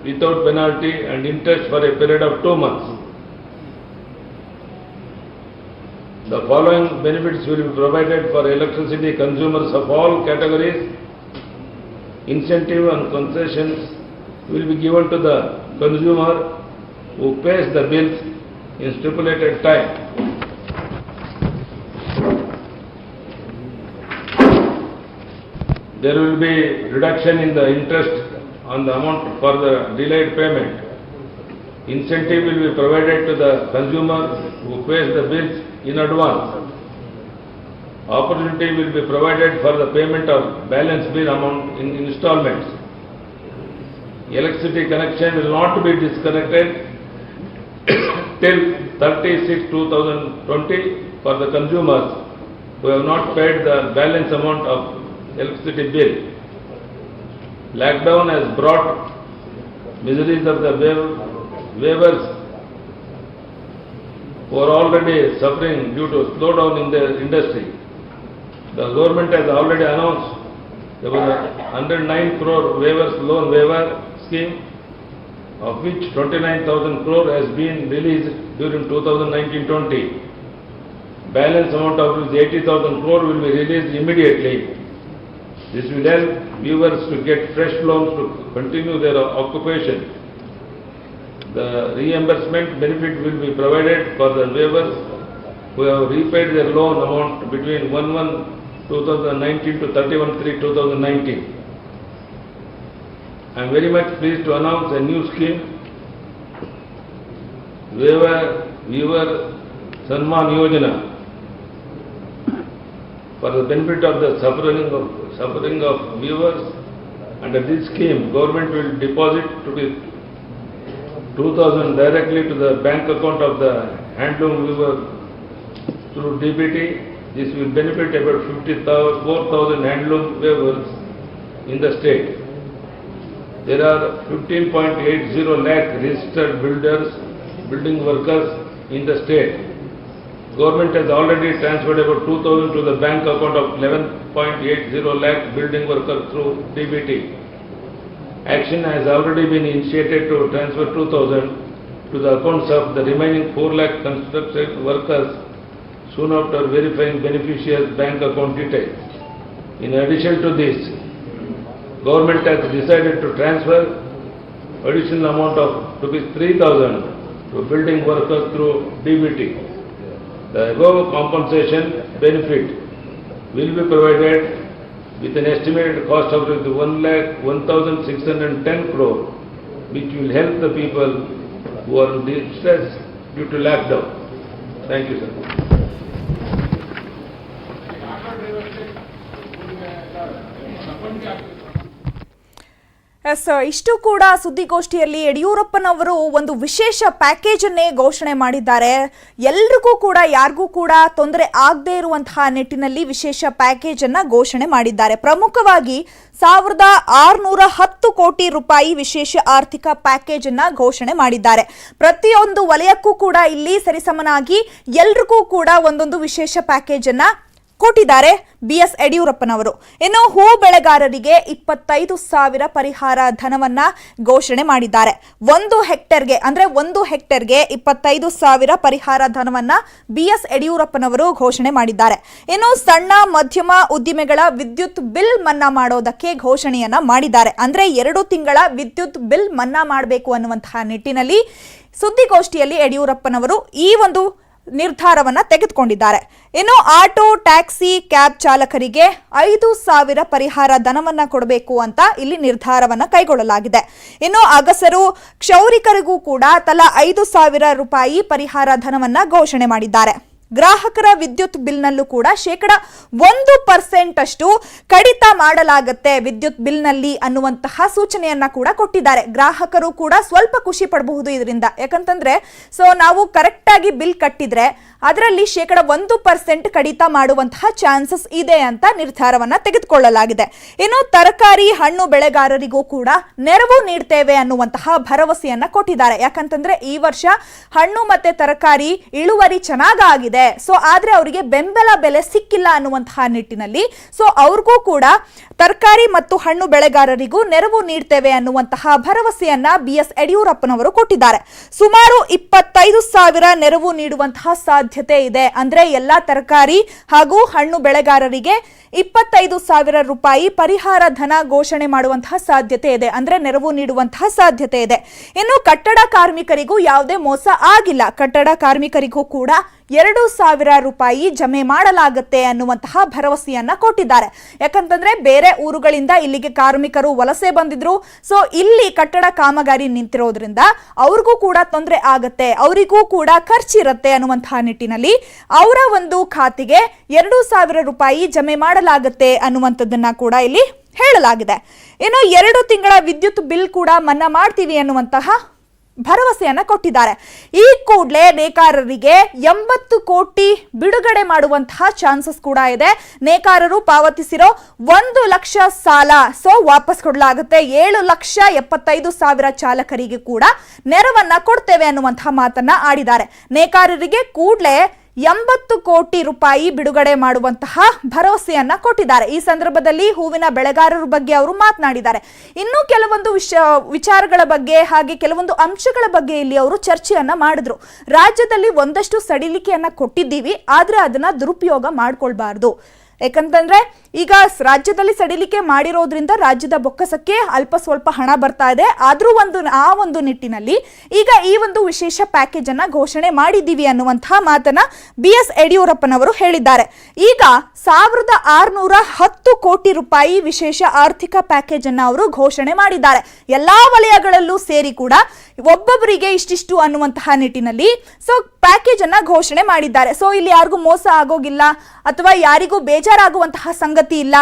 without penalty and interest for a period of 2 months. The following benefits will be provided for electricity consumers of all categories. Incentive and concessions will be given to the consumer who pays the bills in stipulated time. There will be reduction in the interest on the amount for the delayed payment. Incentive will be provided to the consumer who pays the bills in advance. Opportunity will be provided for the payment of balance bill amount in installments. Electricity connection will not be disconnected till 30/6/2020 for the consumers who have not paid the balance amount of electricity bill. Lockdown has brought miseries of the waivers who are already suffering due to slowdown in their industry. The government has already announced there was a 109 crore waivers loan waiver scheme, of which 29,000 crore has been released during 2019-20. Balance amount of 80,000 crore will be released immediately. This will help viewers to get fresh loans to continue their occupation. The reimbursement benefit will be provided for the waivers who have repaid their loan amount between 1/1/2019 to 31/3/2019. I am very much pleased to announce a new scheme, Viewer Sanman Yojana, for the benefit of the suffering of viewers. Under this scheme, government will deposit to be 2,000 directly to the bank account of the handloom viewer through DBT. This will benefit about 4,000 handloom weavers in the state. There are 15.80 lakh registered building workers in the state. Government has already transferred about 2,000 to the bank account of 11.80 lakh building workers through DBT. Action has already been initiated to transfer 2,000 to the accounts of the remaining 4 lakh construction workers soon after verifying beneficiaries' bank account details. In addition to this, government has decided to transfer additional amount of ₹3,000 to building workers through DBT. The above compensation benefit will be provided with an estimated cost of ₹1,610 crore, which will help the people who are in distress due to lockdown. Thank you, sir. ಇಷ್ಟು ಕೂಡ ಸುದ್ದಿಗೋಷ್ಠಿಯಲ್ಲಿ ಯಡಿಯೂರಪ್ಪನವರು ಒಂದು ವಿಶೇಷ package ಅನ್ನೇ ಘೋಷಣೆ ಮಾಡಿದ್ದಾರೆ. ಎಲ್ರಿಗೂ ಕೂಡ ಯಾರಿಗೂ ಕೂಡ ತೊಂದರೆ ಆಗದೇ ಇರುವಂತಹ ನಿಟ್ಟಿನಲ್ಲಿ ವಿಶೇಷ ಪ್ಯಾಕೇಜ್ ಅನ್ನ ಘೋಷಣೆ ಮಾಡಿದ್ದಾರೆ. ಪ್ರಮುಖವಾಗಿ 1,610 ಕೋಟಿ ರೂಪಾಯಿ ವಿಶೇಷ ಆರ್ಥಿಕ ಪ್ಯಾಕೇಜ್ ಅನ್ನ ಘೋಷಣೆ ಮಾಡಿದ್ದಾರೆ. ಪ್ರತಿಯೊಂದು ವಲಯಕ್ಕೂ ಕೂಡ ಇಲ್ಲಿ ಸರಿಸಮನಾಗಿ ಎಲ್ರಿಗೂ ಕೂಡ ಒಂದೊಂದು ವಿಶೇಷ ಪ್ಯಾಕೇಜ್ ಅನ್ನ ಕೊಟ್ಟಿದ್ದಾರೆ ಬಿಎಸ್ ಯಡಿಯೂರಪ್ಪನವರು. ಇನ್ನು ಹೂ ಬೆಳೆಗಾರರಿಗೆ 25,000 ಪರಿಹಾರ ಧನವನ್ನ ಘೋಷಣೆ ಮಾಡಿದ್ದಾರೆ. 1 ಹೆಕ್ಟೇರ್ಗೆ 25,000 ಪರಿಹಾರ ಧನವನ್ನ ಬಿಎಸ್ ಯಡಿಯೂರಪ್ಪನವರು ಘೋಷಣೆ ಮಾಡಿದ್ದಾರೆ. ಇನ್ನು ಸಣ್ಣ ಮಧ್ಯಮ ಉದ್ದಿಮೆಗಳ ವಿದ್ಯುತ್ ಬಿಲ್ ಮನ್ನಾ ಮಾಡೋದಕ್ಕೆ ಘೋಷಣೆಯನ್ನ ಮಾಡಿದ್ದಾರೆ. ಅಂದ್ರೆ 2 ತಿಂಗಳ ವಿದ್ಯುತ್ ಬಿಲ್ ಮನ್ನಾ ಮಾಡಬೇಕು ಅನ್ನುವಂತಹ ನಿಟ್ಟಿನಲ್ಲಿ ಸುದ್ದಿಗೋಷ್ಠಿಯಲ್ಲಿ ಯಡಿಯೂರಪ್ಪನವರು ಈ ಒಂದು ನಿರ್ಧಾರವನ್ನ ತೆಗೆದುಕೊಂಡಿದ್ದಾರೆ. ಇನ್ನು ಆಟೋ, ಟ್ಯಾಕ್ಸಿ, ಕ್ಯಾಬ್ ಚಾಲಕರಿಗೆ 5,000 ಪರಿಹಾರ ಧನವನ್ನ ಕೊಡಬೇಕು ಅಂತ ಇಲ್ಲಿ ನಿರ್ಧಾರವನ್ನ ಕೈಗೊಳ್ಳಲಾಗಿದೆ. ಇನ್ನು ಅಗಸರು, ಕ್ಷೌರಿಕರಿಗೂ ಕೂಡ ತಲಾ 5,000 ರೂಪಾಯಿ ಪರಿಹಾರ ಧನವನ್ನ ಘೋಷಣೆ ಮಾಡಿದ್ದಾರೆ. ಗ್ರಾಹಕರ ವಿದ್ಯುತ್ ಬಿಲ್ನಲ್ಲೂ ಕೂಡ 1% ಅಷ್ಟು ಕಡಿತ ಮಾಡಲಾಗುತ್ತೆ ವಿದ್ಯುತ್ ಬಿಲ್ನಲ್ಲಿ ಅನ್ನುವಂತಹ ಸೂಚನೆಯನ್ನ ಕೂಡ ಕೊಟ್ಟಿದ್ದಾರೆ. ಗ್ರಾಹಕರು ಕೂಡ ಸ್ವಲ್ಪ ಖುಷಿ ಪಡಬಹುದು ಇದರಿಂದ. ಯಾಕಂತಂದ್ರೆ ನಾವು ಕರೆಕ್ಟ್ ಆಗಿ ಬಿಲ್ ಕಟ್ಟಿದ್ರೆ ಅದರಲ್ಲಿ 1% ಕಡಿತ ಮಾಡುವಂತಹ ಚಾನ್ಸಸ್ ಇದೆ ಅಂತ ನಿರ್ಧಾರವನ್ನ ತೆಗೆದುಕೊಳ್ಳಲಾಗಿದೆ. ಇನ್ನು ತರಕಾರಿ ಹಣ್ಣು ಬೆಳೆಗಾರರಿಗೂ ಕೂಡ ನೆರವು ನೀಡ್ತೇವೆ ಅನ್ನುವಂತಹ ಭರವಸೆಯನ್ನ ಕೊಟ್ಟಿದ್ದಾರೆ. ಯಾಕಂತಂದ್ರೆ ಈ ವರ್ಷ ಹಣ್ಣು ಮತ್ತೆ ತರಕಾರಿ ಇಳುವರಿ ಚೆನ್ನಾಗಿದೆ. ಆದ್ರೆ ಅವರಿಗೆ ಬೆಂಬಲ ಬೆಲೆ ಸಿಕ್ಕಿಲ್ಲ ಅನ್ನುವಂತಹ ನಿಟ್ಟಿನಲ್ಲಿ ಅವ್ರಿಗೂ ಕೂಡ ತರಕಾರಿ ಮತ್ತು ಹಣ್ಣು ಬೆಳೆಗಾರರಿಗೂ ನೆರವು ನೀಡ್ತೇವೆ ಅನ್ನುವಂತಹ ಭರವಸೆಯನ್ನ BS ಯಡಿಯೂರಪ್ಪನವರು ಕೊಟ್ಟಿದ್ದಾರೆ. ಸುಮಾರು 25,000 ನೆರವು ನೀಡುವಂತಹ ಸಾಧ್ಯತೆ ಇದೆ. ಅಂದ್ರೆ ಎಲ್ಲಾ ತರಕಾರಿ ಹಾಗೂ ಹಣ್ಣು ಬೆಳೆಗಾರರಿಗೆ 25,000 ರೂಪಾಯಿ ಪರಿಹಾರ ಧನ ಘೋಷಣೆ ಮಾಡುವಂತಹ ಸಾಧ್ಯತೆ ಇದೆ. ಅಂದ್ರೆ ನೆರವು ನೀಡುವಂತಹ ಸಾಧ್ಯತೆ ಇದೆ. ಇನ್ನು ಕಟ್ಟಡ ಕಾರ್ಮಿಕರಿಗೂ ಯಾವುದೇ ಮೋಸ ಆಗಿಲ್ಲ. ಕಟ್ಟಡ ಕಾರ್ಮಿಕರಿಗೂ ಕೂಡ 2,000 ರೂಪಾಯಿ ಜಮೆ ಮಾಡಲಾಗುತ್ತೆ ಅನ್ನುವಂತಹ ಭರವಸೆಯನ್ನ ಕೊಟ್ಟಿದ್ದಾರೆ. ಯಾಕಂತಂದ್ರೆ ಬೇರೆ ಊರುಗಳಿಂದ ಇಲ್ಲಿಗೆ ಕಾರ್ಮಿಕರು ವಲಸೆ ಬಂದಿದ್ರು. ಇಲ್ಲಿ ಕಟ್ಟಡ ಕಾಮಗಾರಿ ನಿಂತಿರೋದ್ರಿಂದ ಅವ್ರಿಗೂ ಕೂಡ ತೊಂದರೆ ಆಗತ್ತೆ, ಅವರಿಗೂ ಕೂಡ ಖರ್ಚಿರುತ್ತೆ ಅನ್ನುವಂತಹ ನಿಟ್ಟಿನಲ್ಲಿ ಅವರ ಒಂದು ಖಾತೆಗೆ 2,000 ರೂಪಾಯಿ ಜಮೆ ಮಾಡಲಾಗುತ್ತೆ ಅನ್ನುವಂಥದ್ದನ್ನ ಕೂಡ ಇಲ್ಲಿ ಹೇಳಲಾಗಿದೆ. ಇನ್ನು 2 ತಿಂಗಳ ವಿದ್ಯುತ್ ಬಿಲ್ ಕೂಡ ಮನ್ನಾ ಮಾಡ್ತೀವಿ ಅನ್ನುವಂತಹ ಭರವಸೆಯನ್ನ ಕೊಟ್ಟಿದ್ದಾರೆ. ಈ ಕೂಡಲೇ ನೇಕಾರರಿಗೆ 80 ಕೋಟಿ ಬಿಡುಗಡೆ ಮಾಡುವಂತಹ ಚಾನ್ಸಸ್ ಕೂಡ ಇದೆ. ನೇಕಾರರು ಪಾವತಿಸಿರೋ 1 ಲಕ್ಷ ಸಾಲ ವಾಪಸ್ ಕೊಡಲಾಗುತ್ತೆ. 7,75,000 ಚಾಲಕರಿಗೆ ಕೂಡ ನೆರವನ್ನ ಕೊಡ್ತೇವೆ ಅನ್ನುವಂತಹ ಮಾತನ್ನ ಆಡಿದ್ದಾರೆ. ನೇಕಾರರಿಗೆ ಕೂಡಲೇ 80 ಕೋಟಿ ರೂಪಾಯಿ ಬಿಡುಗಡೆ ಮಾಡುವಂತಹ ಭರವಸೆಯನ್ನ ಕೊಟ್ಟಿದ್ದಾರೆ. ಈ ಸಂದರ್ಭದಲ್ಲಿ ಹೂವಿನ ಬೆಳೆಗಾರರ ಬಗ್ಗೆ ಅವರು ಮಾತನಾಡಿದ್ದಾರೆ. ಇನ್ನೂ ಕೆಲವೊಂದು ವಿಚಾರಗಳ ಬಗ್ಗೆ ಹಾಗೆ ಕೆಲವೊಂದು ಅಂಶಗಳ ಬಗ್ಗೆ ಇಲ್ಲಿ ಅವರು ಚರ್ಚೆಯನ್ನ ಮಾಡಿದ್ರು. ರಾಜ್ಯದಲ್ಲಿ ಒಂದಷ್ಟು ಸಡಿಲಿಕೆಯನ್ನ ಕೊಟ್ಟಿದ್ದೀವಿ, ಆದ್ರೆ ಅದನ್ನ ದುರುಪಯೋಗ ಮಾಡ್ಕೊಳ್ಬಾರ್ದು. ಯಾಕಂತಂದ್ರೆ ಈಗ ರಾಜ್ಯದಲ್ಲಿ ಸಡಿಲಿಕೆ ಮಾಡಿರೋದ್ರಿಂದ ರಾಜ್ಯದ ಬೊಕ್ಕಸಕ್ಕೆ ಅಲ್ಪ ಸ್ವಲ್ಪ ಹಣ ಬರ್ತಾ ಇದೆ. ಆದ್ರೂ ಆ ಒಂದು ನಿಟ್ಟಿನಲ್ಲಿ ಈಗ ಈ ಒಂದು ವಿಶೇಷ ಪ್ಯಾಕೇಜ್ ಅನ್ನ ಘೋಷಣೆ ಮಾಡಿದ್ದೀವಿ ಅನ್ನುವಂತಹ ಮಾತನ್ನ BS ಯಡಿಯೂರಪ್ಪನವರು ಹೇಳಿದ್ದಾರೆ. ಈಗ 1,610 ಕೋಟಿ ರೂಪಾಯಿ ವಿಶೇಷ ಆರ್ಥಿಕ ಪ್ಯಾಕೇಜ್ ಅನ್ನ ಅವರು ಘೋಷಣೆ ಮಾಡಿದ್ದಾರೆ. ಎಲ್ಲಾ ವಲಯಗಳಲ್ಲೂ ಸೇರಿ ಕೂಡ ಒಬ್ಬೊಬ್ಬರಿಗೆ ಇಷ್ಟಿಷ್ಟು ಅನ್ನುವಂತಹ ನಿಟ್ಟಿನಲ್ಲಿ ಪ್ಯಾಕೇಜ್ ಅನ್ನ ಘೋಷಣೆ ಮಾಡಿದ್ದಾರೆ. ಇಲ್ಲಿ ಯಾರಿಗೂ ಮೋಸ ಆಗೋಗಿಲ್ಲ ಅಥವಾ ಯಾರಿಗೂ ಬೇಜಾರಾಗುವಂತಹ ಸಂಗತಿ ಇಲ್ಲ.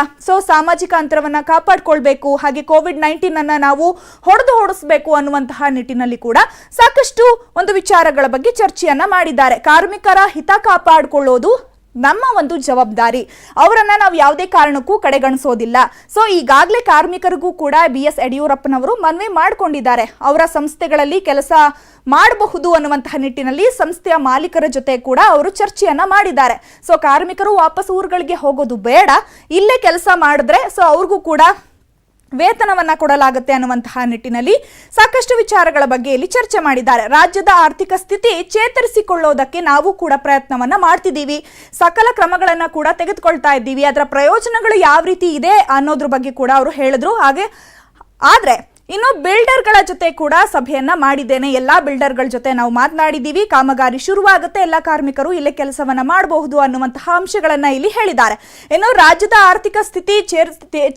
ಸಾಮಾಜಿಕ ಅಂತರವನ್ನ ಕಾಪಾಡಿಕೊಳ್ಬೇಕು, ಹಾಗೆ COVID-19 ಅನ್ನ ನಾವು ಹೊಡೆಸಬೇಕು ಅನ್ನುವಂತಹ ನಿಟ್ಟಿನಲ್ಲಿ ಕೂಡ ಸಾಕಷ್ಟು ಒಂದು ವಿಚಾರಗಳ ಬಗ್ಗೆ ಚರ್ಚೆಯನ್ನ ಮಾಡಿದ್ದಾರೆ. ಕಾರ್ಮಿಕರ ಹಿತ ಕಾಪಾಡಿಕೊಳ್ಳೋದು ನಮ್ಮ ಒಂದು ಜವಾಬ್ದಾರಿ, ಅವರನ್ನ ನಾವು ಯಾವುದೇ ಕಾರಣಕ್ಕೂ ಕಡೆಗಣಿಸೋದಿಲ್ಲ. ಈಗಾಗಲೇ ಕಾರ್ಮಿಕರಿಗೂ ಕೂಡ BS ಯಡಿಯೂರಪ್ಪನವರು ಮನವಿ ಮಾಡಿಕೊಂಡಿದ್ದಾರೆ. ಅವರ ಸಂಸ್ಥೆಗಳಲ್ಲಿ ಕೆಲಸ ಮಾಡಬಹುದು ಅನ್ನುವಂತಹ ನಿಟ್ಟಿನಲ್ಲಿ ಸಂಸ್ಥೆಯ ಮಾಲೀಕರ ಜೊತೆ ಕೂಡ ಅವರು ಚರ್ಚೆಯನ್ನ ಮಾಡಿದ್ದಾರೆ. ಕಾರ್ಮಿಕರು ವಾಪಸ್ ಊರುಗಳಿಗೆ ಹೋಗೋದು ಬೇಡ, ಇಲ್ಲೇ ಕೆಲಸ ಮಾಡಿದ್ರೆ ಅವ್ರಿಗೂ ಕೂಡ ವೇತನವನ್ನ ಕೊಡಲಾಗುತ್ತೆ ಅನ್ನುವಂತಹ ನಿಟ್ಟಿನಲ್ಲಿ ಸಾಕಷ್ಟು ವಿಚಾರಗಳ ಬಗ್ಗೆ ಇಲ್ಲಿ ಚರ್ಚೆ ಮಾಡಿದ್ದಾರೆ. ರಾಜ್ಯದ ಆರ್ಥಿಕ ಸ್ಥಿತಿ ಚೇತರಿಸಿಕೊಳ್ಳೋದಕ್ಕೆ ನಾವು ಕೂಡ ಪ್ರಯತ್ನವನ್ನ ಮಾಡ್ತಿದ್ದೀವಿ, ಸಕಲ ಕ್ರಮಗಳನ್ನ ಕೂಡ ತೆಗೆದುಕೊಳ್ತಾ ಇದ್ದೀವಿ. ಅದರ ಪ್ರಯೋಜನಗಳು ಯಾವ ರೀತಿ ಇದೆ ಅನ್ನೋದ್ರ ಬಗ್ಗೆ ಕೂಡ ಅವರು ಹೇಳಿದ್ರು. ಆದ್ರೆ ಇನ್ನು ಬಿಲ್ಡರ್ಗಳ ಜೊತೆ ಕೂಡ ಸಭೆಯನ್ನ ಮಾಡಿದ್ದೇನೆ. ಎಲ್ಲಾ ಬಿಲ್ಡರ್ಗಳ ಜೊತೆ ನಾವು ಮಾತನಾಡಿದ್ದೀವಿ. ಕಾಮಗಾರಿ ಶುರುವಾಗುತ್ತೆ, ಎಲ್ಲ ಕಾರ್ಮಿಕರು ಇಲ್ಲೇ ಕೆಲಸವನ್ನ ಮಾಡಬಹುದು ಅನ್ನುವಂತಹ ಅಂಶಗಳನ್ನ ಇಲ್ಲಿ ಹೇಳಿದ್ದಾರೆ. ಇನ್ನು ರಾಜ್ಯದ ಆರ್ಥಿಕ ಸ್ಥಿತಿ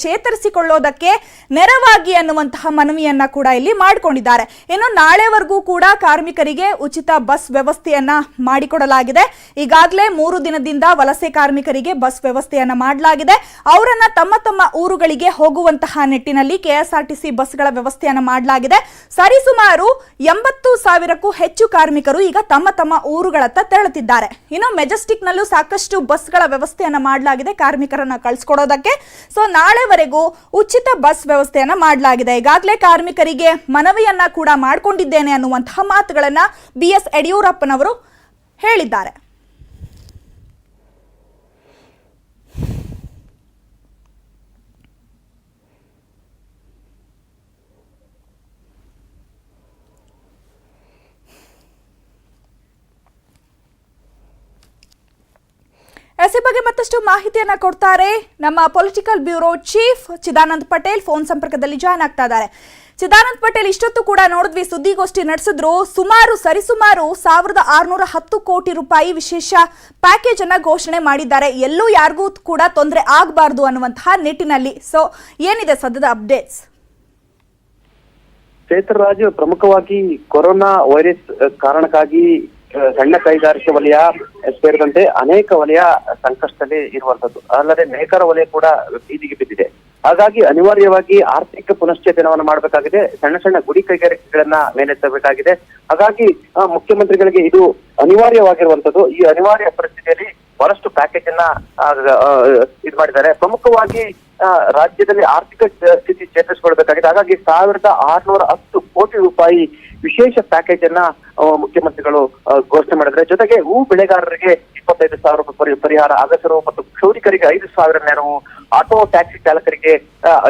ಚೇತರಿಸಿಕೊಳ್ಳೋದಕ್ಕೆ ನೆರವಾಗಿ ಅನ್ನುವಂತಹ ಮನವಿಯನ್ನ ಕೂಡ ಇಲ್ಲಿ ಮಾಡಿಕೊಂಡಿದ್ದಾರೆ. ಇನ್ನು ನಾಳೆವರೆಗೂ ಕೂಡ ಕಾರ್ಮಿಕರಿಗೆ ಉಚಿತ ಬಸ್ ವ್ಯವಸ್ಥೆಯನ್ನ ಮಾಡಿಕೊಡಲಾಗಿದೆ. ಈಗಾಗಲೇ 3 ದಿನದಿಂದ ವಲಸೆ ಕಾರ್ಮಿಕರಿಗೆ ಬಸ್ ವ್ಯವಸ್ಥೆಯನ್ನ ಮಾಡಲಾಗಿದೆ. ಅವರನ್ನ ತಮ್ಮ ತಮ್ಮ ಊರುಗಳಿಗೆ ಹೋಗುವಂತಹ ನಿಟ್ಟಿನಲ್ಲಿ KSRTC ಬಸ್ಗಳ ವ್ಯವಸ್ಥೆಯನ್ನು ಮಾಡಲಾಗಿದೆ. ಸರಿಸುಮಾರು 80,000ಕ್ಕೂ ಹೆಚ್ಚು ಕಾರ್ಮಿಕರು ಈಗ ತಮ್ಮ ತಮ್ಮ ಊರುಗಳತ್ತ ತೆರಳುತ್ತಿದ್ದಾರೆ. ಇನ್ನು ಮೆಜೆಸ್ಟಿಕ್ ನಲ್ಲೂ ಸಾಕಷ್ಟು ಬಸ್ಗಳ ವ್ಯವಸ್ಥೆಯನ್ನ ಮಾಡಲಾಗಿದೆ ಕಾರ್ಮಿಕರನ್ನ ಕಳಿಸ್ಕೊಡೋದಕ್ಕೆ. ನಾಳೆವರೆಗೂ ಉಚಿತ ಬಸ್ ವ್ಯವಸ್ಥೆಯನ್ನ ಮಾಡಲಾಗಿದೆ. ಈಗಾಗಲೇ ಕಾರ್ಮಿಕರಿಗೆ ಮನವಿಯನ್ನ ಕೂಡ ಮಾಡಿಕೊಂಡಿದ್ದೇನೆ ಅನ್ನುವಂತಹ ಮಾತುಗಳನ್ನ BS ಯಡಿಯೂರಪ್ಪನವರು ಹೇಳಿದ್ದಾರೆ. ऐसे ಬಗ್ಗೆ ಮತ್ತಷ್ಟು ಮಾಹಿತಿಯನ್ನ ಕೊಡ್ತಾರೆ ನಮ್ಮ political bureau chief Chidanand Patel phone ಸಂಪರ್ಕದಲ್ಲಿ ಜಾಯ್ನ್ ಆಗ್ತಾ ಇದ್ದಾರೆ. ಚಿದಾನಂದ್ ಪಟೇಲ್, ಇಷ್ಟೊತ್ತು ಕೂಡ ನೋಡಿದ್ವಿ ಸುದ್ದಿಗೋಷ್ಠಿ ನಡೆಸಿದ್ರು. ಸರಿಸುಮಾರು 1,610 ಕೋಟಿ ರೂಪಾಯಿ ವಿಶೇಷ ಪ್ಯಾಕೇಜ್ ಅನ್ನ ಘೋಷಣೆ ಮಾಡಿದ್ದಾರೆ. ಎಲ್ಲೂ ಯಾರಿಗೂ ಕೂಡ ತೊಂದರೆ ಆಗಬಾರದು ಅನ್ನುವಂತಹ ನಿಟ್ಟಿನಲ್ಲಿ. ಏನಿದೆ ಸದ್ಯದ ಅಪ್ಡೇಟ್ಸ್? ಚೈತ್ರ ರಾಜು, ಪ್ರಮುಖವಾಗಿ ಕೊರೋನಾ ವೈರಸ್ ಕಾರಣಕ್ಕಾಗಿ ಸಣ್ಣ ಕೈಗಾರಿಕೆ ವಲಯ ಸೇರಿದಂತೆ ಅನೇಕ ವಲಯ ಸಂಕಷ್ಟದಲ್ಲಿ ಇರುವಂತದ್ದು. ಅಲ್ಲದೆ ನೇಕಾರ ವಲಯ ಕೂಡ ಬೀದಿಗೆ ಬಿದ್ದಿದೆ. ಹಾಗಾಗಿ ಅನಿವಾರ್ಯವಾಗಿ ಆರ್ಥಿಕ ಪುನಶ್ಚೇತನವನ್ನು ಮಾಡಬೇಕಾಗಿದೆ, ಸಣ್ಣ ಸಣ್ಣ ಗುಡಿ ಕೈಗಾರಿಕೆಗಳನ್ನ ಮೇಲೆತ್ತಬೇಕಾಗಿದೆ. ಹಾಗಾಗಿ ಮುಖ್ಯಮಂತ್ರಿಗಳಿಗೆ ಇದು ಅನಿವಾರ್ಯವಾಗಿರುವಂತದ್ದು. ಈ ಅನಿವಾರ್ಯ ಪರಿಸ್ಥಿತಿಯಲ್ಲಿ ಬಹಳಷ್ಟು ಪ್ಯಾಕೇಜ್ ಅನ್ನ ಇದು ಮಾಡಿದ್ದಾರೆ. ಪ್ರಮುಖವಾಗಿ ರಾಜ್ಯದಲ್ಲಿ ಆರ್ಥಿಕ ಸ್ಥಿತಿ ಚೇತರಿಸಿಕೊಳ್ಬೇಕಾಗಿದೆ. ಹಾಗಾಗಿ 1610 ಕೋಟಿ ರೂಪಾಯಿ ವಿಶೇಷ ಪ್ಯಾಕೇಜ್ ಅನ್ನ ಮುಖ್ಯಮಂತ್ರಿಗಳು ಘೋಷಣೆ ಮಾಡಿದ್ದಾರೆ. ಜೊತೆಗೆ ಹೂ ಬೆಳೆಗಾರರಿಗೆ 25,000 ರೂಪಾಯಿ ಪರಿಹಾರ, ಅಗಸರು ಮತ್ತು ಕ್ಷೌರಿಕರಿಗೆ 5,000 ನೆರವು, ಆಟೋ ಟ್ಯಾಕ್ಸಿ ಚಾಲಕರಿಗೆ